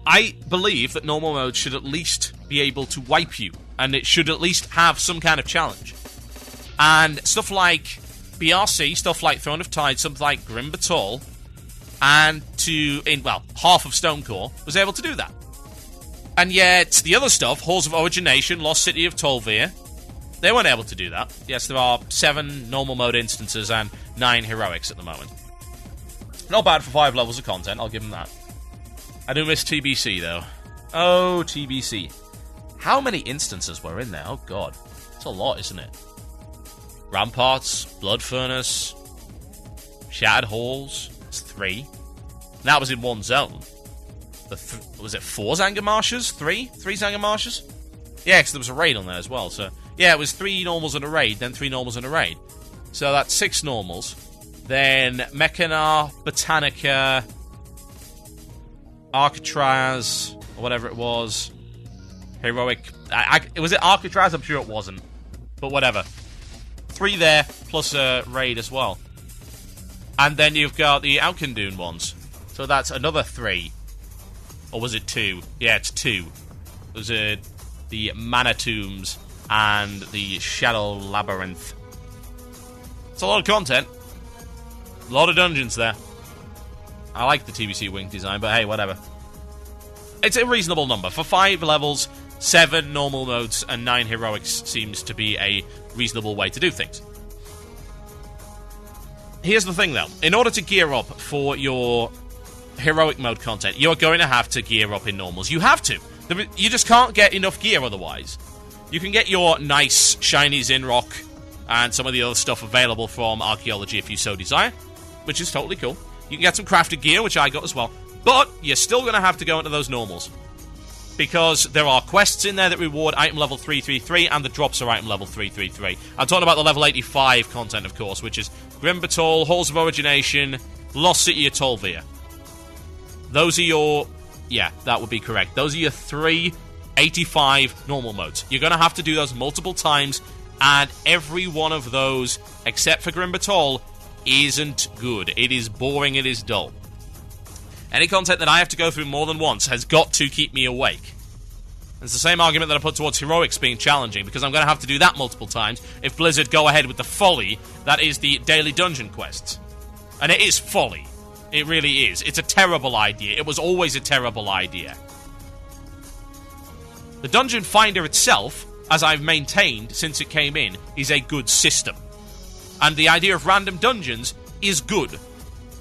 I believe that normal mode should at least be able to wipe you, and it should at least have some kind of challenge. And stuff like BRC, stuff like Throne of Tide, something like Grim Batol, and half of Stonecore was able to do that. And yet, the other stuff, Halls of Origination, Lost City of Tolvir, they weren't able to do that. Yes, there are 7 normal mode instances and 9 heroics at the moment. Not bad for 5 levels of content, I'll give them that. I do miss TBC, though. Oh, TBC. How many instances were in there? Oh, God. It's a lot, isn't it? Ramparts, Blood Furnace, Shattered Halls. It's 3. And that was in one zone. Was it 4 Zangarmarshes? 3? 3 Zangarmarshes? Yeah, because there was a raid on there as well. So, yeah, it was 3 normals and a raid, then 3 normals and a raid. So that's 6 normals. Then Mechanar, Botanica, Alcatraz, or whatever it was. Heroic. Was it Alcatraz? I'm sure it wasn't. But whatever. 3 there, plus a raid as well. And then you've got the Alkandun ones. So that's another 3. Or was it 2? Yeah, it's 2. It was the Mana Tombs and the Shadow Labyrinth. It's a lot of content. A lot of dungeons there. I like the TBC Wing design, but hey, whatever. It's a reasonable number. For 5 levels, 7 normal modes, and 9 heroics seems to be a reasonable way to do things. Here's the thing, though. In order to gear up for your heroic mode content, you're going to have to gear up in normals. You have to. You just can't get enough gear otherwise. You can get your nice, shiny Zinrock and some of the other stuff available from Archaeology if you so desire, which is totally cool. You can get some crafted gear, which I got as well. But you're still going to have to go into those normals. Because there are quests in there that reward item level 333, and the drops are item level 333. I'm talking about the level 85 content, of course, which is Grim Batol, Halls of Origination, Lost City of Tolvir. Those are your... Yeah, that would be correct. Those are your 3 85 normal modes. You're going to have to do those multiple times, and every one of those, except for Grim Batol, isn't good. It is boring, it is dull. Any content that I have to go through more than once has got to keep me awake. It's the same argument that I put towards heroics being challenging, because I'm going to have to do that multiple times if Blizzard go ahead with the folly that is the daily dungeon quests. And it is folly. It really is. It's a terrible idea. It was always a terrible idea. The Dungeon Finder itself, as I've maintained since it came in, is a good system. And the idea of random dungeons is good.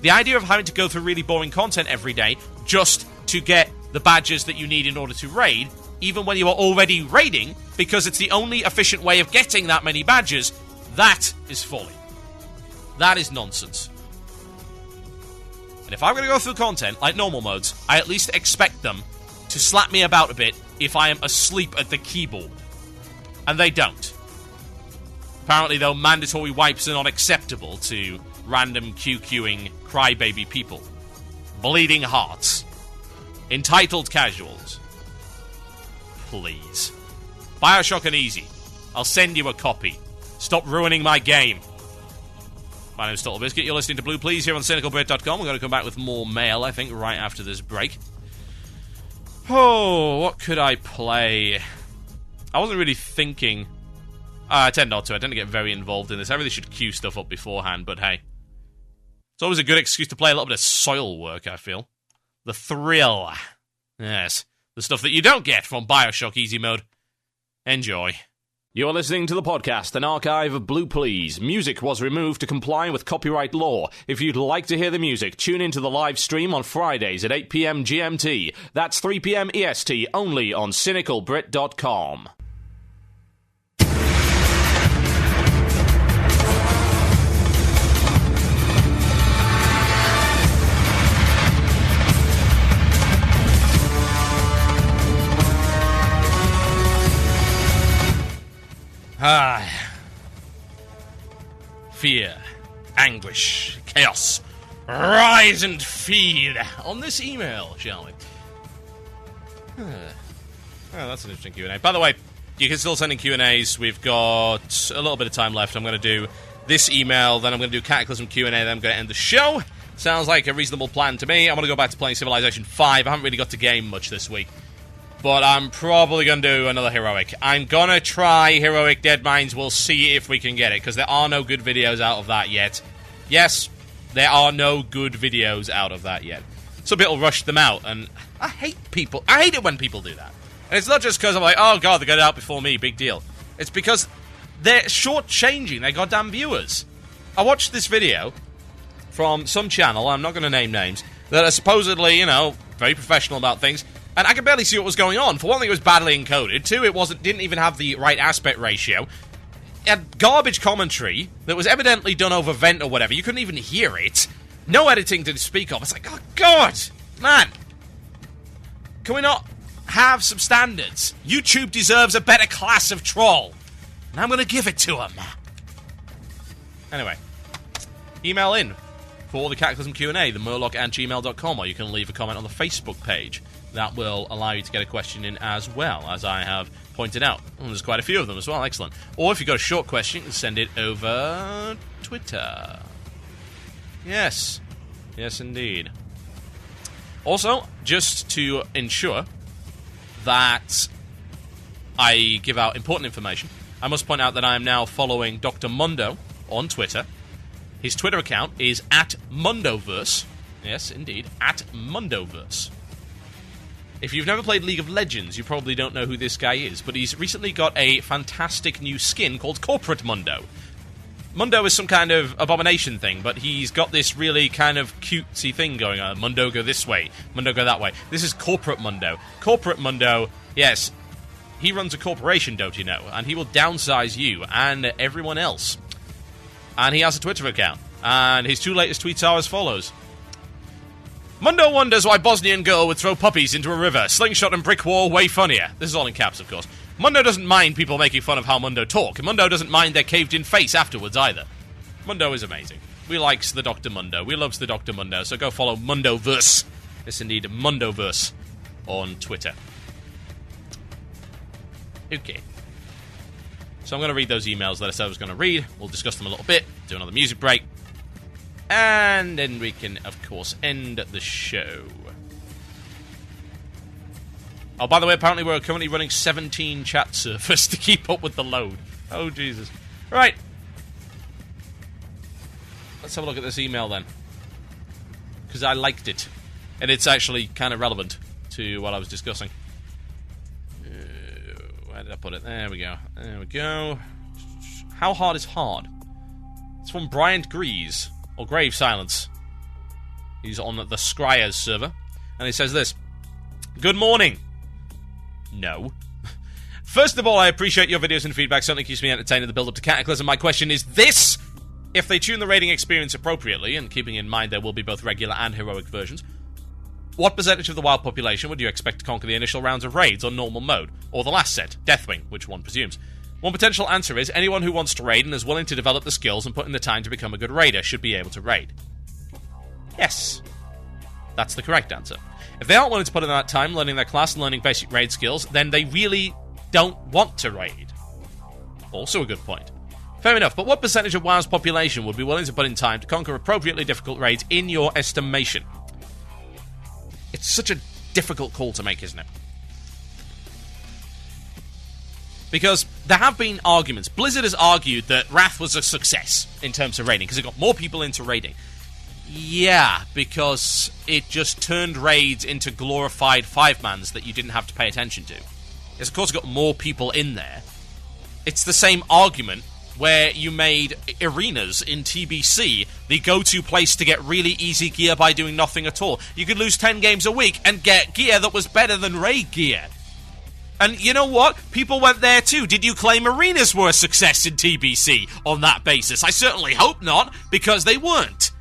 The idea of having to go through really boring content every day just to get the badges that you need in order to raid, even when you are already raiding, because it's the only efficient way of getting that many badges, that is folly. That is nonsense. And if I'm going to go through content like normal modes, I at least expect them to slap me about a bit if I am asleep at the keyboard. And they don't. Apparently, though, mandatory wipes are not acceptable to random QQing crybaby people. Bleeding hearts. Entitled casuals. Please. Bioshock and Easy. I'll send you a copy. Stop ruining my game. My name's TotalBiscuit. You're listening to Blue Plz here on CynicalBrit.com. We're going to come back with more mail, I think, right after this break. Oh, what could I play? I wasn't really thinking. I tend not to. I tend to get very involved in this. I really should queue stuff up beforehand, but hey. It's always a good excuse to play a little bit of Soilwork, I feel. The thrill. Yes. The stuff that you don't get from Bioshock Easy Mode. Enjoy. You are listening to the podcast, an archive of Blue Plz. Music was removed to comply with copyright law. If you'd like to hear the music, tune into the live stream on Fridays at 8 p.m. GMT. That's 3 p.m. EST, only on CynicalBrit.com. Fear, anguish, chaos, rise and feed on this email, shall we? Oh, that's an interesting Q&A. By the way, you can still send in Q&As. We've got a little bit of time left. I'm going to do this email, then I'm going to do Cataclysm Q&A, then I'm going to end the show. Sounds like a reasonable plan to me. I'm going to go back to playing Civilization 5. I haven't really got to game much this week. But I'm probably going to do another Heroic. I'm going to try Heroic Dead Mines. We'll see if we can get it, because there are no good videos out of that yet. Yes, there are no good videos out of that yet. Some people rush them out, and I hate it when people do that. And it's not just because I'm like, oh god, they got it out before me, big deal. It's because they're shortchanging their goddamn viewers. I watched this video from some channel, I'm not going to name names, that are supposedly, very professional about things. And I could barely see what was going on. For one thing, it was badly encoded. Two, it didn't even have the right aspect ratio. It had garbage commentary that was evidently done over vent or whatever. You couldn't even hear it. No editing to speak of. It's like, oh god, man. Can we not have some standards? YouTube deserves a better class of troll. And I'm going to give it to them. Anyway, email in for the Cataclysm Q&A, themurloc@gmail.com, or you can leave a comment on the Facebook page. That will allow you to get a question in as well, as I have pointed out. And there's quite a few of them as well, excellent. Or if you've got a short question, you can send it over Twitter. Yes. Yes, indeed. Also, just to ensure that I give out important information, I must point out that I am now following Dr. Mundo on Twitter. His Twitter account is @Mundoverse. Yes, indeed, @Mundoverse. If you've never played League of Legends, you probably don't know who this guy is, but he's recently got a fantastic new skin called Corporate Mundo. Mundo is some kind of abomination thing, but he's got this really kind of cutesy thing going on. Mundo go this way, Mundo go that way. This is Corporate Mundo. Corporate Mundo, yes, he runs a corporation, don't you know? And he will downsize you and everyone else. And he has a Twitter account. And his two latest tweets are as follows. Mundo wonders why Bosnian girl would throw puppies into a river. Slingshot and brick wall way funnier. This is all in caps, of course. Mundo doesn't mind people making fun of how Mundo talk. Mundo doesn't mind their caved-in face afterwards either. Mundo is amazing. We likes the Dr. Mundo. We loves the Dr. Mundo. So go follow Mundoverse. Yes, indeed, Mundoverse on Twitter. Okay. So I'm going to read those emails that I said I was going to read. We'll discuss them a little bit. Do another music break. And then we can, of course, end the show. Oh, by the way, apparently we're currently running 17 chat servers to keep up with the load. Oh, Jesus. Right. Let's have a look at this email, then. Because I liked it. And it's actually kind of relevant to what I was discussing. Where did I put it? There we go. There we go. How hard is hard? It's from Bryant Grease. Or Grave Silence. He's on the Scryers server. And he says this. Good morning. No. First of all, I appreciate your videos and feedback. Certainly keeps me entertained in the build-up to Cataclysm. My question is this. If they tune the raiding experience appropriately, and keeping in mind there will be both regular and heroic versions, What percentage of the wild population would you expect to conquer the initial rounds of raids on normal mode? Or the last set, Deathwing, which one presumes? One potential answer is anyone who wants to raid and is willing to develop the skills and put in the time to become a good raider should be able to raid. Yes. That's the correct answer. If they aren't willing to put in that time learning their class and learning basic raid skills, then they really don't want to raid. Also a good point. Fair enough, but what percentage of WoW's population would be willing to put in time to conquer appropriately difficult raids in your estimation? It's such a difficult call to make, isn't it? Because there have been arguments. Blizzard has argued that Wrath was a success in terms of raiding, because it got more people into raiding. Yeah, because it just turned raids into glorified 5-mans that you didn't have to pay attention to. It's of course got more people in there. It's the same argument where you made arenas in TBC the go-to place to get really easy gear by doing nothing at all. You could lose 10 games a week and get gear that was better than raid gear. And you know what? People went there too. Did you claim arenas were a success in TBC on that basis? I certainly hope not, because they weren't.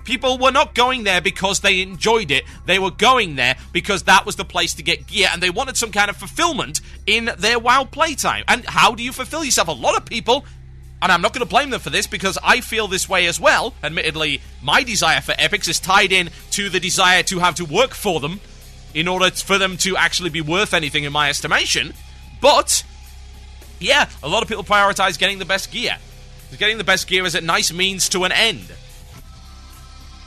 People were not going there because they enjoyed it. They were going there because that was the place to get gear, and they wanted some kind of fulfillment in their WoW playtime. And how do you fulfill yourself? A lot of people, and I'm not going to blame them for this because I feel this way as well. Admittedly, my desire for epics is tied in to the desire to have to work for them in order for them to actually be worth anything in my estimation. But, yeah, a lot of people prioritize getting the best gear. Getting the best gear is a nice means to an end.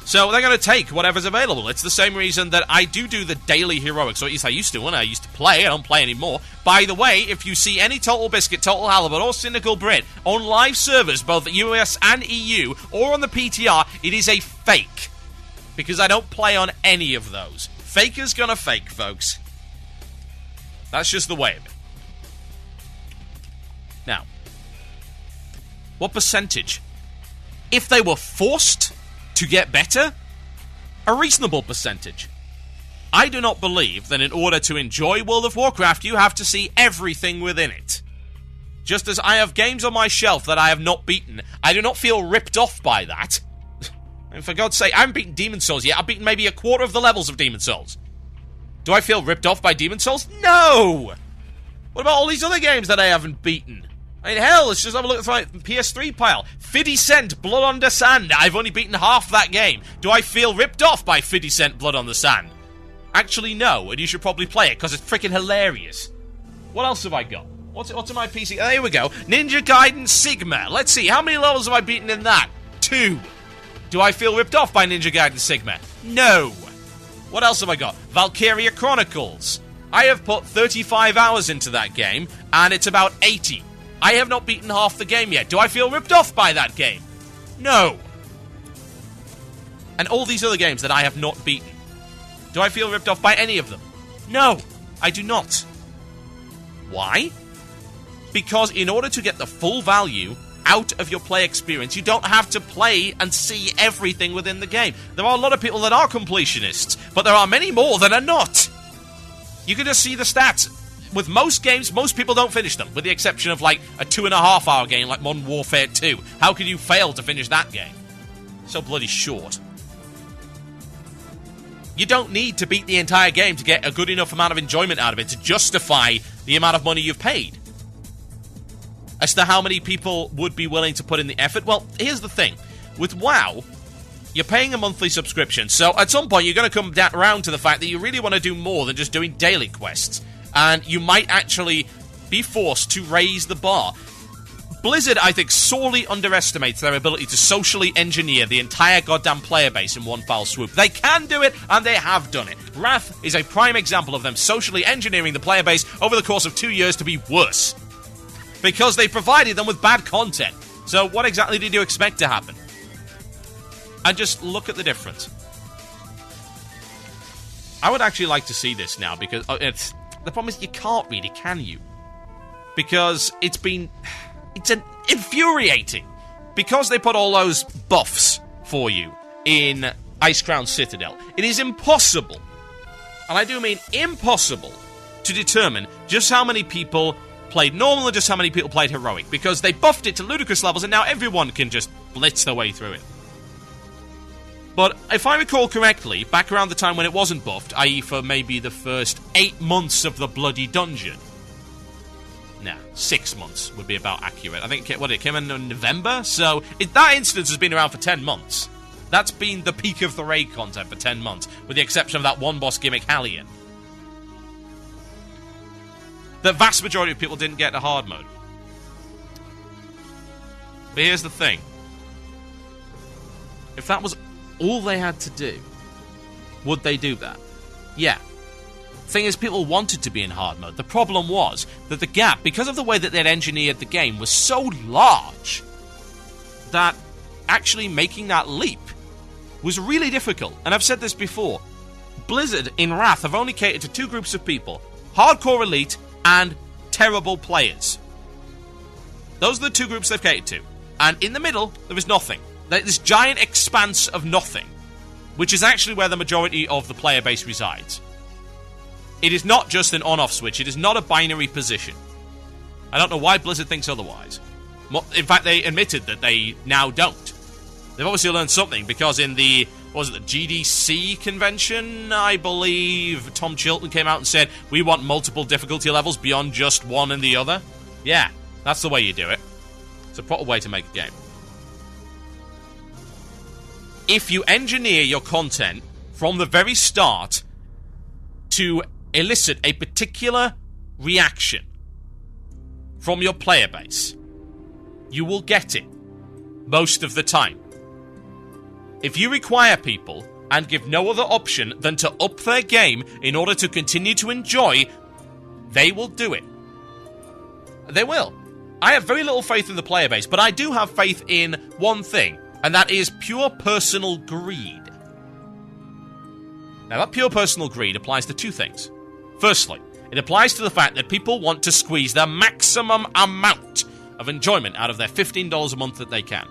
So they're going to take whatever's available. It's the same reason that I do the daily heroics, or at least I used to when I used to play. I don't play anymore. By the way, if you see any TotalBiscuit, Total Halibut, or Cynical Brit on live servers, both US and EU, or on the PTR, it is a fake. Because I don't play on any of those. Faker's gonna fake, folks. That's just the way of it. Now, what percentage? If they were forced to get better, a reasonable percentage. I do not believe that in order to enjoy World of Warcraft, you have to see everything within it. Just as I have games on my shelf that I have not beaten, I do not feel ripped off by that. And for God's sake, I haven't beaten Demon Souls yet. I've beaten maybe a quarter of the levels of Demon Souls. Do I feel ripped off by Demon Souls? No! What about all these other games that I haven't beaten? I mean, hell, let's just have a look at my PS3 pile. 50 Cent, Blood on the Sand. I've only beaten half that game. Do I feel ripped off by 50 Cent, Blood on the Sand? Actually, no, and you should probably play it, because it's freaking hilarious. What else have I got? What's on my PC? There we go. Ninja Gaiden Sigma. Let's see, how many levels have I beaten in that? 2. Do I feel ripped off by Ninja Gaiden Sigma? No. What else have I got? Valkyria Chronicles. I have put 35 hours into that game, and it's about 80. I have not beaten half the game yet. Do I feel ripped off by that game? No. And all these other games that I have not beaten. Do I feel ripped off by any of them? No, I do not. Why? Because in order to get the full value out of your play experience, you don't have to play and see everything within the game. There are a lot of people that are completionists, but there are many more that are not. You can just see the stats. With most games, most people don't finish them, with the exception of, like, a 2.5-hour game like Modern Warfare 2. How could you fail to finish that game? So bloody short. You don't need to beat the entire game to get a good enough amount of enjoyment out of it to justify the amount of money you've paid. As to how many people would be willing to put in the effort, well, here's the thing. With WoW, you're paying a monthly subscription, so at some point you're going to come around to the fact that you really want to do more than just doing daily quests. And you might actually be forced to raise the bar. Blizzard, I think, sorely underestimates their ability to socially engineer the entire goddamn player base in one foul swoop. They can do it, and they have done it. Wrath is a prime example of them socially engineering the player base over the course of 2 years to be worse. Because they provided them with bad content. So what exactly did you expect to happen? And just look at the difference. I would actually like to see this now, because the problem is you can't really, can you? Because it's infuriating. Because they put all those buffs for you in Icecrown Citadel, it is impossible, and I do mean impossible, to determine just how many people played normal and just how many people played heroic, because they buffed it to ludicrous levels and now everyone can just blitz their way through it. But if I recall correctly, back around the time when it wasn't buffed, i.e. for maybe the first 8 months of the bloody dungeon. Nah, 6 months would be about accurate. I think, it came in November? So, that instance has been around for 10 months. That's been the peak of the raid content for 10 months, with the exception of that one boss gimmick, Hallion. The vast majority of people didn't get to hard mode. But here's the thing. If that was all they had to do, would they do that? Yeah. Thing is, people wanted to be in hard mode. The problem was that the gap, because of the way that they'd engineered the game, was so large that actually making that leap was really difficult. And I've said this before. Blizzard, in Wrath, have only catered to 2 groups of people. Hardcore elite and terrible players. Those are the 2 groups they've catered to. And in the middle, there is nothing. This giant expanse of nothing, which is actually where the majority of the player base resides. It is not just an on-off switch. It is not a binary position. I don't know why Blizzard thinks otherwise. In fact, they admitted that they now don't. They've obviously learned something, because in the, what was it, the GDC convention, I believe, Tom Chilton came out and said, we want multiple difficulty levels beyond just one and the other. Yeah, that's the way you do it. It's a proper way to make a game. If you engineer your content from the very start to elicit a particular reaction from your player base, you will get it most of the time. If you require people and give no other option than to up their game in order to continue to enjoy, they will do it. They will. I have very little faith in the player base, but I do have faith in one thing, and that is pure personal greed. Now, that pure personal greed applies to 2 things. Firstly, it applies to the fact that people want to squeeze the maximum amount of enjoyment out of their $15 a month that they can.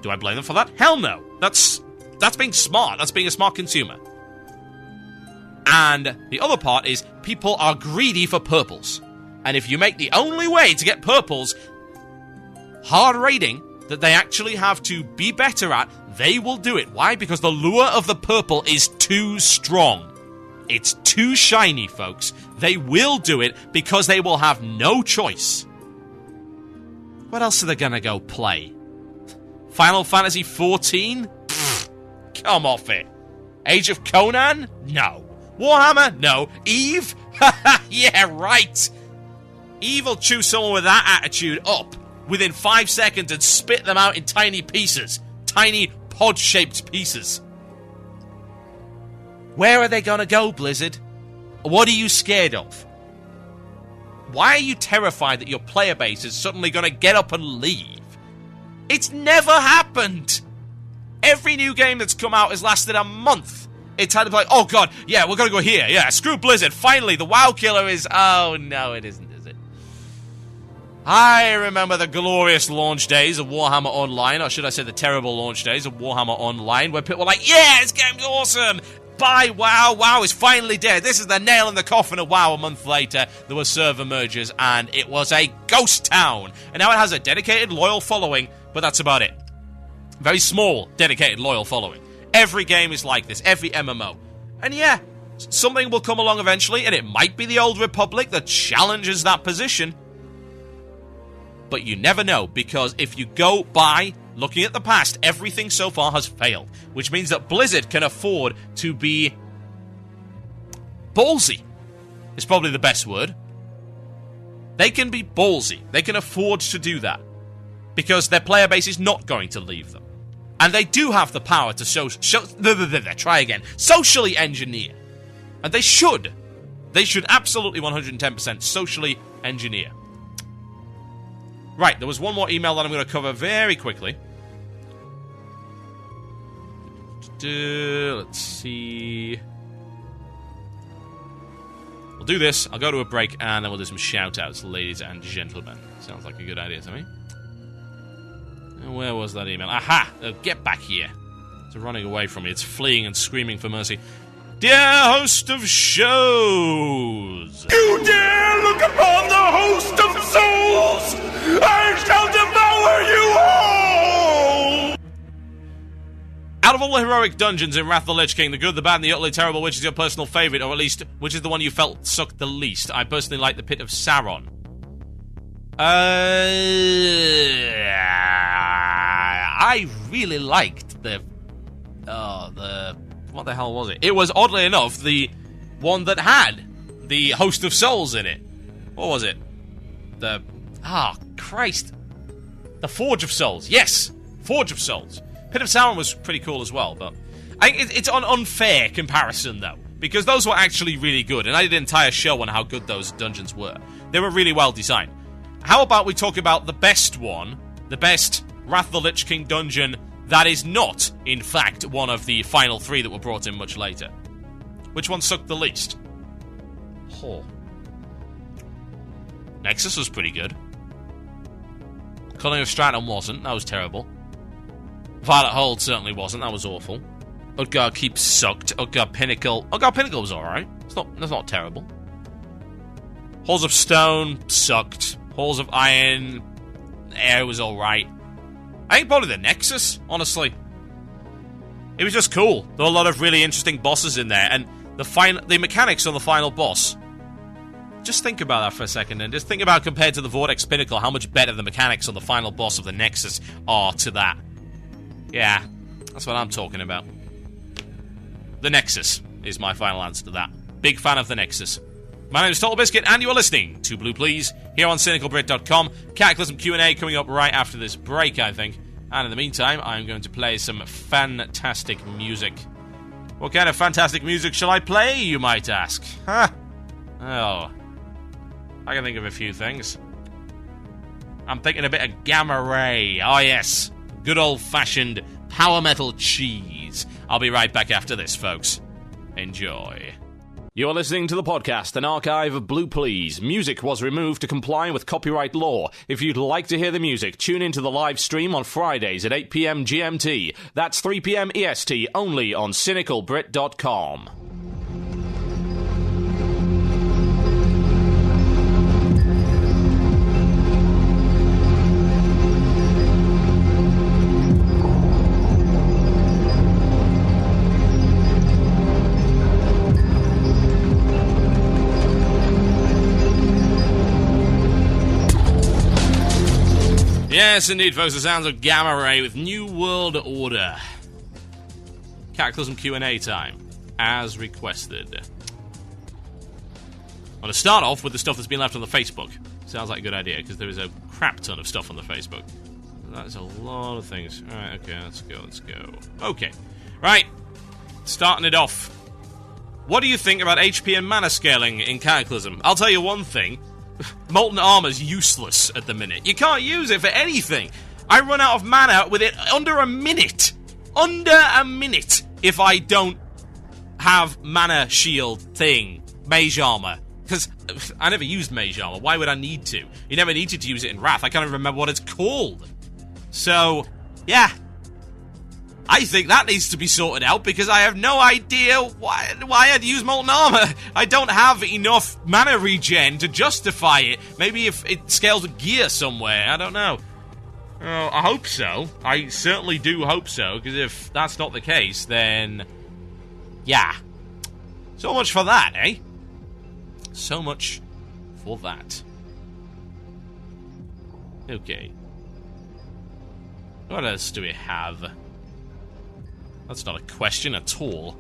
Do I blame them for that? Hell no. That's being smart. That's being a smart consumer. And the other part is people are greedy for purples. And if you make the only way to get purples hard raiding that they actually have to be better at, they will do it. Why? Because the lure of the purple is too strong. It's too shiny, folks. They will do it because they will have no choice. What else are they gonna go play? Final Fantasy XIV? Pfft, come off it. Age of Conan? No. Warhammer? No. Eve? Yeah, right. Eve will chew someone with that attitude up within 5 seconds and spit them out in tiny pieces. Tiny pod-shaped pieces. Where are they gonna go, Blizzard? What are you scared of? Why are you terrified that your player base is suddenly gonna get up and leave? It's never happened! Every new game that's come out has lasted a month. It's had to be like, oh god, yeah, we're gonna go here. Yeah, screw Blizzard. Finally, the WoW killer is... Oh, no, it isn't, is it? I remember the glorious launch days of Warhammer Online, or should I say the terrible launch days of Warhammer Online, where people were like, yeah, this game's awesome! Bye, WoW. WoW is finally dead. This is the nail in the coffin of WoW. A month later, there were server mergers, and it was a ghost town. And now it has a dedicated, loyal following, but that's about it. Very small, dedicated, loyal following. Every game is like this. Every MMO. And yeah, something will come along eventually, and it might be the Old Republic that challenges that position. But you never know, because if you go by looking at the past, everything so far has failed. Which means that Blizzard can afford to be ballsy. Is probably the best word. They can be ballsy. They can afford to do that. Because their player base is not going to leave them. And they do have the power to socially engineer. And they should. They should absolutely 110% socially engineer. Right, there was one more email that I'm going to cover very quickly. Let's see. We'll do this. I'll go to a break, and then we'll do some shout-outs, ladies and gentlemen. Sounds like a good idea to me. Where was that email? Aha! Get back here. It's running away from me. It's fleeing and screaming for mercy. Dear host of shows! You dare look upon the host of souls! I shall devour you all! Out of all the heroic dungeons in Wrath of the Lich King, the good, the bad, and the utterly terrible, which is your personal favourite, or at least, which is the one you felt sucked the least? I personally like the Pit of Sauron. I really liked the... what the hell was it? It was, oddly enough, the one that had the Host of Souls in it. What was it? Christ. The Forge of Souls. Yes! Forge of Souls. Pit of Sauron was pretty cool as well, but... it's an unfair comparison, though, because those were actually really good, and I did an entire show on how good those dungeons were. They were really well designed. How about we talk about the best one, the best Wrath of the Lich King dungeon that is not, in fact, one of the final 3 that were brought in much later? Which one sucked the least? Nexus was pretty good. Culling of Stratton wasn't. That was terrible. Violet Hold certainly wasn't. That was awful. Utgard Keep sucked. Utgard Pinnacle was alright. That's not terrible. Halls of Stone sucked. Halls of Iron, Air was alright. I think probably the Nexus, honestly. It was just cool. There were a lot of really interesting bosses in there, and the mechanics on the final boss. Just think about that for a second, and just think about, compared to the Vortex Pinnacle, how much better the mechanics on the final boss of the Nexus are to that. Yeah, that's what I'm talking about. The Nexus is my final answer to that. Big fan of the Nexus. My name is TotalBiscuit, and you are listening to Blue Plz here on CynicalBrit.com. Cataclysm Q&A coming up right after this break, I think. And in the meantime, I'm going to play some fantastic music. What kind of fantastic music shall I play, you might ask? Huh? Oh, I can think of a few things. I'm thinking a bit of Gamma Ray. Oh, yes. Good old-fashioned power metal cheese. I'll be right back after this, folks. Enjoy. You're listening to the podcast, an archive of Blue Plz. Music was removed to comply with copyright law. If you'd like to hear the music, tune into the live stream on Fridays at 8 p.m. GMT. That's 3 p.m. EST, only on CynicalBrit.com. Yes, indeed, folks, the sounds of Gamma Ray with New World Order. Cataclysm Q&A time, as requested. I'm going to start off with the stuff that's been left on the Facebook. Sounds like a good idea, because there is a crap ton of stuff on the Facebook. That's a lot of things. Alright, okay, let's go. Okay, right, starting it off. What do you think about HP and mana scaling in Cataclysm? I'll tell you one thing. Molten Armor's useless at the minute. You can't use it for anything. I run out of mana with it under a minute. Under a minute if I don't have mana shield thing. Mage Armor. Because I never used Mage Armor. Why would I need to? You never needed to use it in Wrath. I can't even remember what it's called. So, yeah. I think that needs to be sorted out because I have no idea why I'd use Molten Armor. I don't have enough mana regen to justify it. Maybe if it scales with gear somewhere. I don't know. I hope so. I certainly do hope so, because if that's not the case, then... yeah. So much for that, eh? So much for that. Okay. What else do we have? That's not a question at all.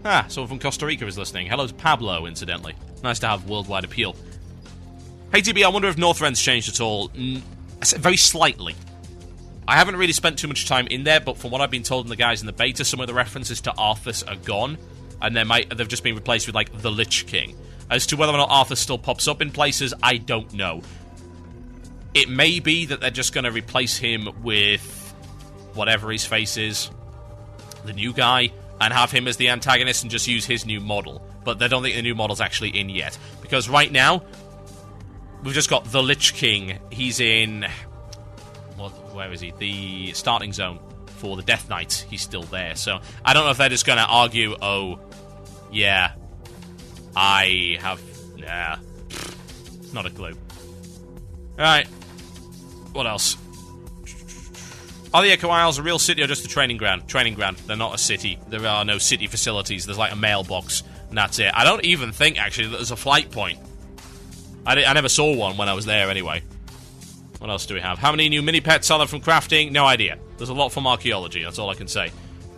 Ah, someone from Costa Rica is listening. Hello to Pablo, incidentally. Nice to have worldwide appeal. Hey, TB, I wonder if Northrend's changed at all. Very slightly. I haven't really spent too much time in there, but from what I've been told from the guys in the beta, some of the references to Arthas are gone, and they've just been replaced with, like, the Lich King. As to whether or not Arthas still pops up in places, I don't know. It may be that they're just going to replace him with whatever his face is, the new guy, and have him as the antagonist and just use his new model. But they don't think the new model's actually in yet. Because right now, we've just got the Lich King. He's in... where is he? The starting zone for the Death Knight. He's still there. So, I don't know if they're just going to argue, oh, yeah, I have... nah. Not a clue. Alright. What else? Are the Echo Isles a real city or just a training ground? Training ground. They're not a city. There are no city facilities. There's like a mailbox, and that's it. I don't even think, actually, that there's a flight point. I never saw one when I was there, anyway. What else do we have? How many new mini-pets are there from crafting? No idea. There's a lot from archaeology, that's all I can say.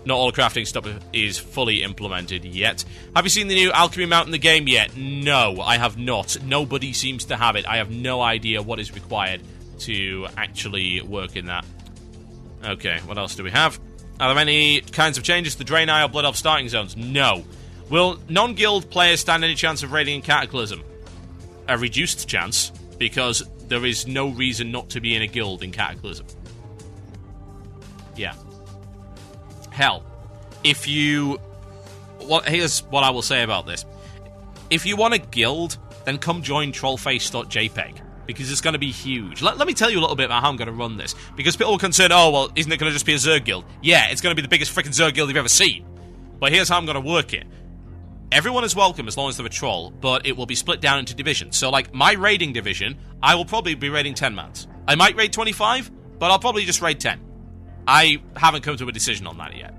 Not all the crafting stuff is fully implemented yet. Have you seen the new alchemy mount in the game yet? No, I have not. Nobody seems to have it. I have no idea what is required to actually work in that. Okay, what else do we have? Are there any kinds of changes to the Drain Eye or Blood Elf starting zones? No. Will non-guild players stand any chance of raiding in Cataclysm? A reduced chance, because there is no reason not to be in a guild in Cataclysm. Yeah. Hell, if you... Well, here's what I will say about this. If you want a guild, then come join trollface.jpg, because it's going to be huge. Let me tell you a little bit about how I'm going to run this, because people are concerned, oh, well, isn't it going to just be a Zerg guild? Yeah, it's going to be the biggest freaking Zerg guild you've ever seen. But here's how I'm going to work it. Everyone is welcome as long as they're a troll, but it will be split down into divisions. So, like, my raiding division, I will probably be raiding 10-mans. I might raid 25, but I'll probably just raid 10. I haven't come to a decision on that yet.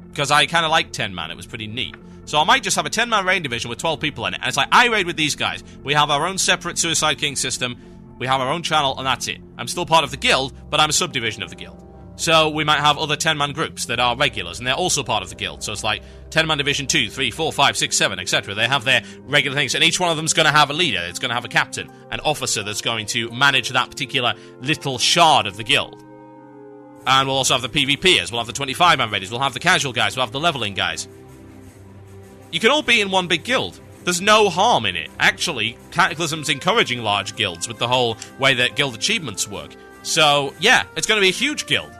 Because I kind of like 10-man, it was pretty neat. So I might just have a 10-man raid division with 12 people in it, and it's like, I raid with these guys. We have our own separate Suicide King system, we have our own channel, and that's it. I'm still part of the guild, but I'm a subdivision of the guild. So we might have other 10-man groups that are regulars, and they're also part of the guild. So it's like 10-man division 2, 3, 4, 5, 6, 7, etc. They have their regular things, and each one of them's going to have a leader. It's going to have a captain, an officer that's going to manage that particular little shard of the guild. And we'll also have the PvPers, we'll have the 25-man raiders, we'll have the casual guys, we'll have the leveling guys. You can all be in one big guild. There's no harm in it. Actually, Cataclysm's encouraging large guilds with the whole way that guild achievements work. So, yeah, it's going to be a huge guild.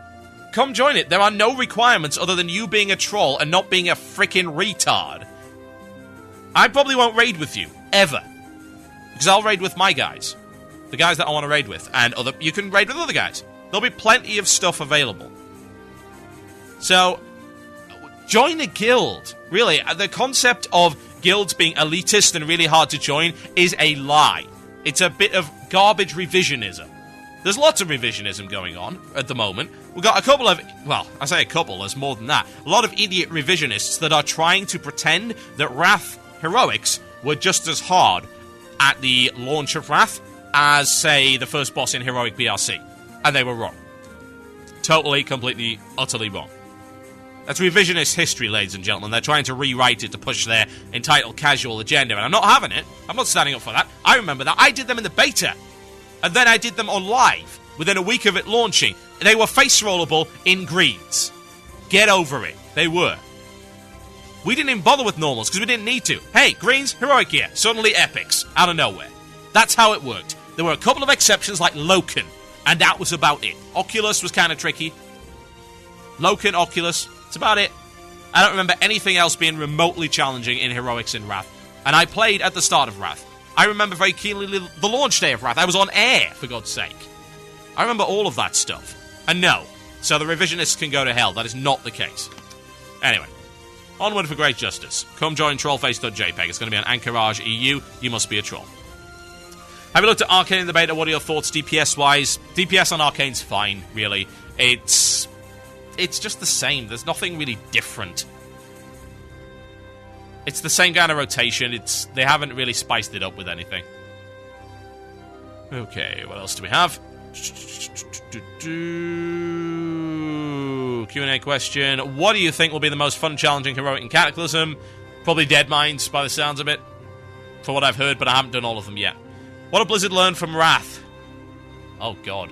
Come join it. There are no requirements other than you being a troll and not being a freaking retard. I probably won't raid with you, ever. Because I'll raid with my guys. The guys that I want to raid with. And you can raid with other guys. There'll be plenty of stuff available. So, join a guild. Really, the concept of guilds being elitist and really hard to join is a lie. It's a bit of garbage revisionism. There's lots of revisionism going on at the moment. We've got a couple of... Well, I say a couple, there's more than that. A lot of idiot revisionists that are trying to pretend that Wrath Heroics were just as hard at the launch of Wrath as, say, the first boss in Heroic BRC. And they were wrong. Totally, completely, utterly wrong. That's revisionist history, ladies and gentlemen. They're trying to rewrite it to push their entitled casual agenda, and I'm not having it. I'm not standing up for that. I remember that. I did them in the beta. And then I did them on live, within a week of it launching. They were face-rollable in greens. Get over it. They were. We didn't even bother with normals, because we didn't need to. Hey, greens, heroic gear. Suddenly epics. Out of nowhere. That's how it worked. There were a couple of exceptions like Loken, and that was about it. Oculus was kind of tricky. Loken, Oculus, that's about it. I don't remember anything else being remotely challenging in Heroics in Wrath. And I played at the start of Wrath. I remember very keenly the launch day of Wrath. I was on air, for God's sake. I remember all of that stuff. And no, so the revisionists can go to hell. That is not the case. Anyway, onward for great justice. Come join trollface.jpg. It's going to be on Anchorage EU. You must be a troll. Have you looked at Arcane in the beta? What are your thoughts DPS-wise? DPS on Arcane's fine, really. It's just the same. There's nothing really different. It's the same kind of rotation. They haven't really spiced it up with anything. Okay, what else do we have? Q&A question. What do you think will be the most fun, challenging heroic in Cataclysm? Probably Deadmines, by the sounds of it. For what I've heard, but I haven't done all of them yet. What did Blizzard learn from Wrath? Oh, God.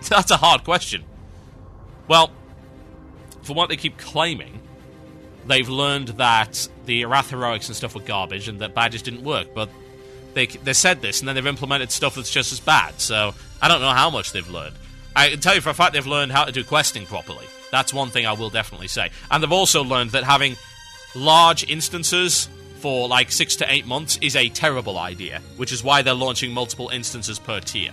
That's a hard question. Well, from what they keep claiming, they've learned that the Wrath Heroics and stuff were garbage and that badges didn't work, but they said this, and then they've implemented stuff that's just as bad, so I don't know how much they've learned. I can tell you for a fact they've learned how to do questing properly. That's one thing I will definitely say. And they've also learned that having large instances for like 6 to 8 months is a terrible idea, which is why they're launching multiple instances per tier.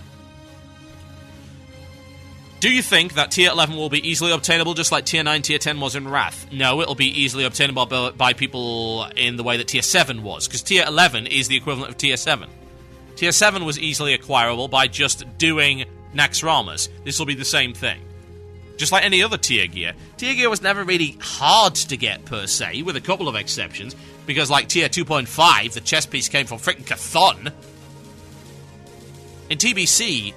Do you think that Tier 11 will be easily obtainable just like Tier 9, Tier 10 was in Wrath? No, it'll be easily obtainable by people in the way that Tier 7 was, because Tier 11 is the equivalent of Tier 7. Tier 7 was easily acquirable by just doing Naxxramas. This will be the same thing. just like any other tier gear. Tier gear was never really hard to get, per se, with a couple of exceptions, because like tier 2.5, the chest piece came from frickin' Chthon. In TBC,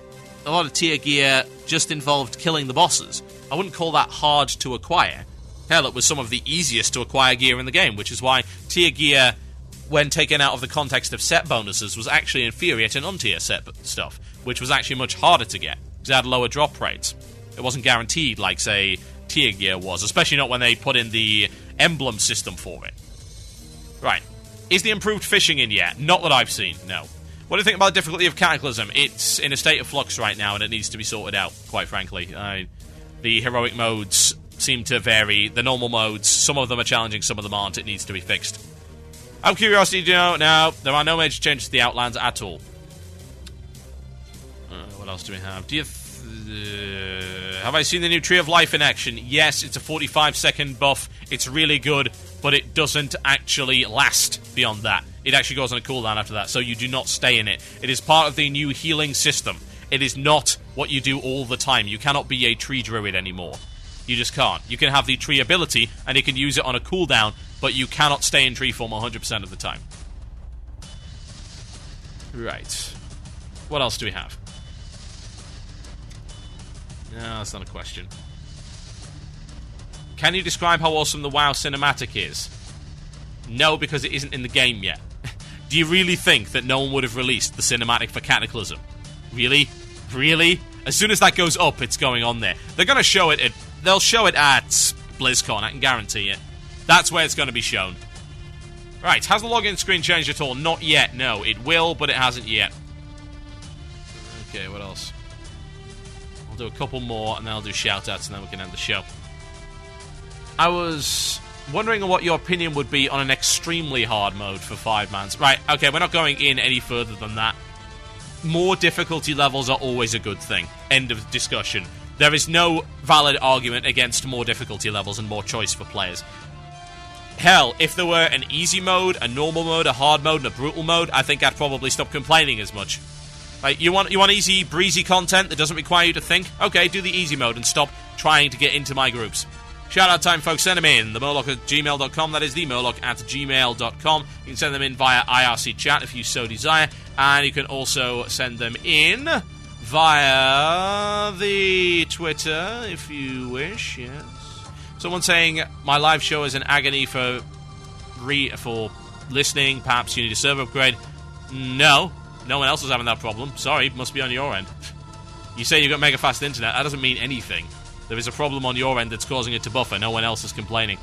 a lot of tier gear just involved killing the bosses. I wouldn't call that hard to acquire. Hell, it was some of the easiest to acquire gear in the game, which is why tier gear, when taken out of the context of set bonuses, was actually inferior to non-tier set stuff, which was actually much harder to get, because it had lower drop rates. It wasn't guaranteed like, say, tier gear was, especially not when they put in the emblem system for it. Right. Is the improved fishing in yet? Not that I've seen, no. What do you think about the difficulty of Cataclysm? It's in a state of flux right now, and it needs to be sorted out, quite frankly. The heroic modes seem to vary. The normal modes, some of them are challenging, some of them aren't. It needs to be fixed. Out of curiosity, do you know? No, there are no major changes to the Outlands at all. What else do we have? Have I seen the new Tree of Life in action? Yes, it's a 45-second buff. It's really good, but it doesn't actually last beyond that. It actually goes on a cooldown after that, so you do not stay in it. It is part of the new healing system. It is not what you do all the time. You cannot be a tree druid anymore. You just can't. You can have the tree ability, and you can use it on a cooldown, but you cannot stay in tree form 100% of the time. Right. What else do we have? No, that's not a question. Can you describe how awesome the WoW cinematic is? No, because it isn't in the game yet. Do you really think that no one would have released the cinematic for Cataclysm? Really? Really? As soon as that goes up, it's going on there. They're going to show it they'll show it at BlizzCon, I can guarantee it. That's where it's going to be shown. Right, has the login screen changed at all? Not yet, no. It will, but it hasn't yet. Okay, what else? I'll do a couple more, and then I'll do shout-outs, and then we can end the show. I was wondering what your opinion would be on an extremely hard mode for 5-mans. Right, okay, we're not going in any further than that. More difficulty levels are always a good thing. End of discussion. There is no valid argument against more difficulty levels and more choice for players. Hell, if there were an easy mode, a normal mode, a hard mode, and a brutal mode, I think I'd probably stop complaining as much. Like, you want easy, breezy content that doesn't require you to think? Okay, do the easy mode and stop trying to get into my groups. Shout-out time, folks. Send them in. themurloc@gmail.com. That is themurloc@gmail.com. You can send them in via IRC chat if you so desire. And you can also send them in via the Twitter if you wish, yes. Someone saying, my live show is an agony for listening. Perhaps you need a server upgrade. No. No one else is having that problem. Sorry, must be on your end. You say you've got mega fast internet. That doesn't mean anything. There is a problem on your end that's causing it to buffer. No one else is complaining.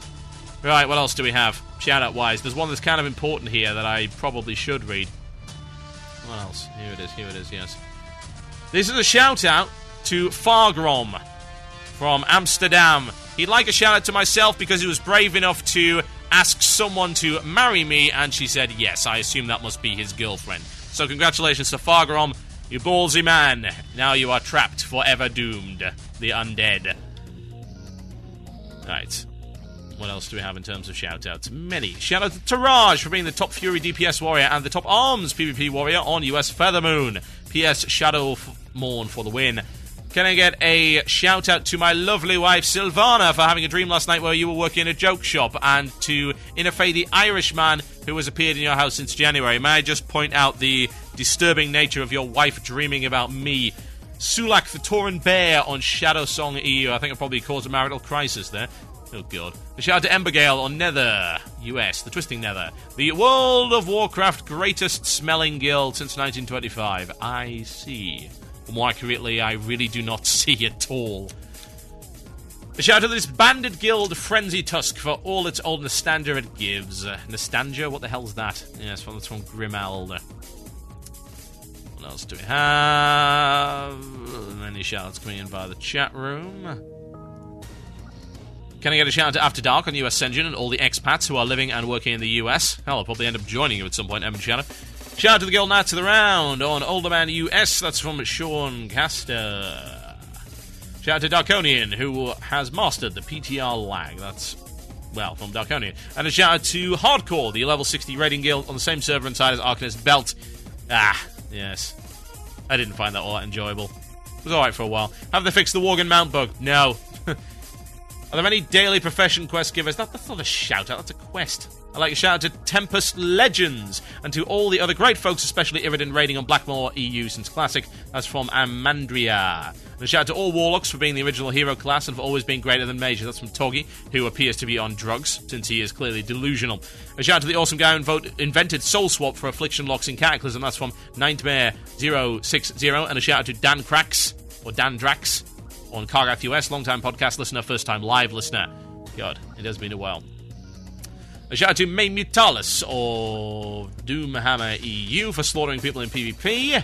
Right, what else do we have? Shout-out-wise. There's one that's kind of important here that I probably should read. What else? Here it is, yes. This is a shout-out to Fargrom from Amsterdam. He'd like a shout-out to myself because he was brave enough to ask someone to marry me, and she said yes. I assume that must be his girlfriend. So congratulations to Fargrom, you ballsy man. Now you are trapped, forever doomed. The undead. Right. What else do we have in terms of shout-outs? Many. Shout-out to Taraj for being the top Fury DPS warrior and the top Arms PvP warrior on US Feathermoon. PS Shadow Morn for the win. Can I get a shout-out to my lovely wife, Silvana, for having a dream last night where you were working in a joke shop, and to Inafei the Irishman, who has appeared in your house since January. May I just point out the disturbing nature of your wife dreaming about me? Sulak the Tauren Bear on Shadow Song EU. I think it probably caused a marital crisis there. Oh, God. A shout out to Embergale on Nether, US, the Twisting Nether. The World of Warcraft greatest smelling guild since 1925. I see. Or more accurately, I really do not see at all. A shout out to this banded guild, Frenzy Tusk, for all its old nostalgia it gives. Nostalgia? What the hell's that? Yes, that's from Grimald. What else do we have? Many shout-outs coming in via the chat room. Can I get a shout-out to After Dark on US Engine and all the expats who are living and working in the US? Hell, I'll probably end up joining you at some point, Evan Shadow. Shout out to the Guild Knights of the Round on Older Man US. That's from Sean Caster. Shout out to Darkonian, who has mastered the PTR lag. That's, well, from Darkonian. And a shout out to Hardcore, the level 60 raiding guild on the same server inside as Arcanist Belt. Ah, yes. I didn't find that all that enjoyable. It was alright for a while. Have they fixed the Worgen mount bug? No. Are there any daily profession quest givers? That's not a shout-out, that's a quest. I'd like a shout-out to Tempest Legends, and to all the other great folks, especially Iridan raiding on Blackmoor EU since Classic. That's from Amandria. And a shout-out to all Warlocks for being the original hero class and for always being greater than Major. That's from Toggy, who appears to be on drugs, since he is clearly delusional. A shout-out to the awesome guy who invented Soul Swap for Affliction Locks in Cataclysm. That's from Nightmare060. And a shout-out to Dan Crax, or Dan Drax, on Cargath US, long-time podcast listener, first-time live listener. God, it has been a while. A shout out to May Mutalis, or Doomhammer EU, for slaughtering people in PvP.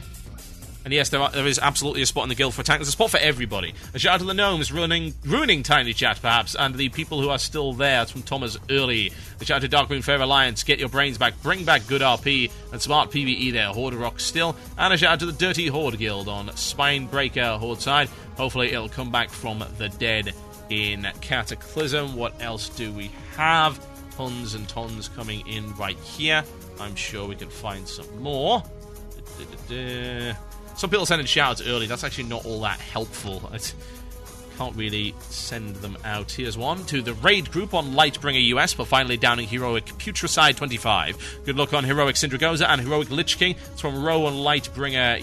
And yes, there is absolutely a spot in the guild for tank. There's a spot for everybody. A shout out to the gnomes, ruining Tiny Chat, perhaps, and the people who are still there. It's from Thomas Early. A shout out to Darkmoon Fair Alliance, get your brains back, bring back good RP, and smart PvE there, Horde Rock still. And a shout out to the Dirty Horde Guild on Spinebreaker Horde side. Hopefully it'll come back from the dead in Cataclysm. What else do we have? Tons and tons coming in right here. I'm sure we can find some more. Some people sending shoutouts early. That's actually not all that helpful. I can't really send them out. Here's one to the raid group on Lightbringer US for finally downing Heroic Putricide 25. Good luck on Heroic Syndragoza and Heroic Lich King. It's from Row on Lightbringer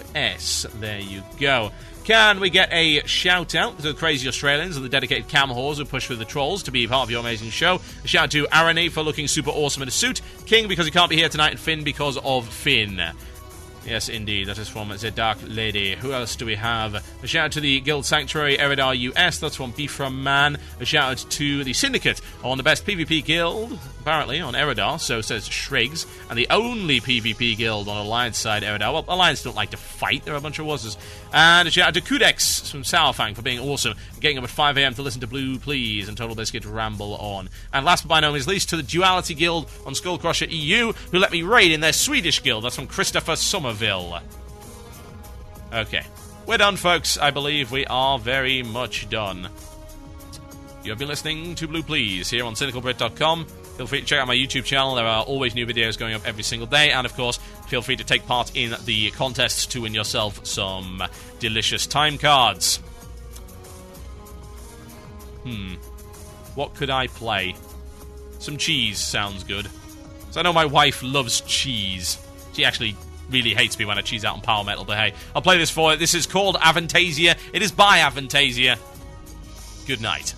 US. There you go. Can we get a shout-out to the crazy Australians and the dedicated cam whores who push through the trolls to be part of your amazing show? A shout-out to Arani for looking super awesome in a suit, King because he can't be here tonight, and Finn because of Finn. Yes, indeed, that is from The Dark Lady. Who else do we have? A shout-out to the Guild Sanctuary Eridar US, that's from Bifra Man. A shout-out to the Syndicate on the best PvP guild, apparently, on Eridar, so says Shriggs, and the only PvP guild on Alliance side Eridar. Well, Alliance don't like to fight, they're a bunch of wusses. And a shout-out to Kudex from Sourfang for being awesome, getting up at 5 AM to listen to Blue Plz and TotalBiscuit ramble on. And last but by no means least, to the Duality Guild on Skullcrusher EU, who let me raid in their Swedish guild. That's from Christopher Somerville. Okay, we're done, folks. I believe we are very much done. You have been listening to Blue Plz here on CynicalBrit.com. Feel free to check out my YouTube channel. There are always new videos going up every single day. And, of course, feel free to take part in the contests to win yourself some delicious time cards. What could I play? Some cheese sounds good. So I know my wife loves cheese. She actually really hates me when I cheese out on Power Metal, but hey, I'll play this for her. This is called Avantasia. It is by Avantasia. Good night.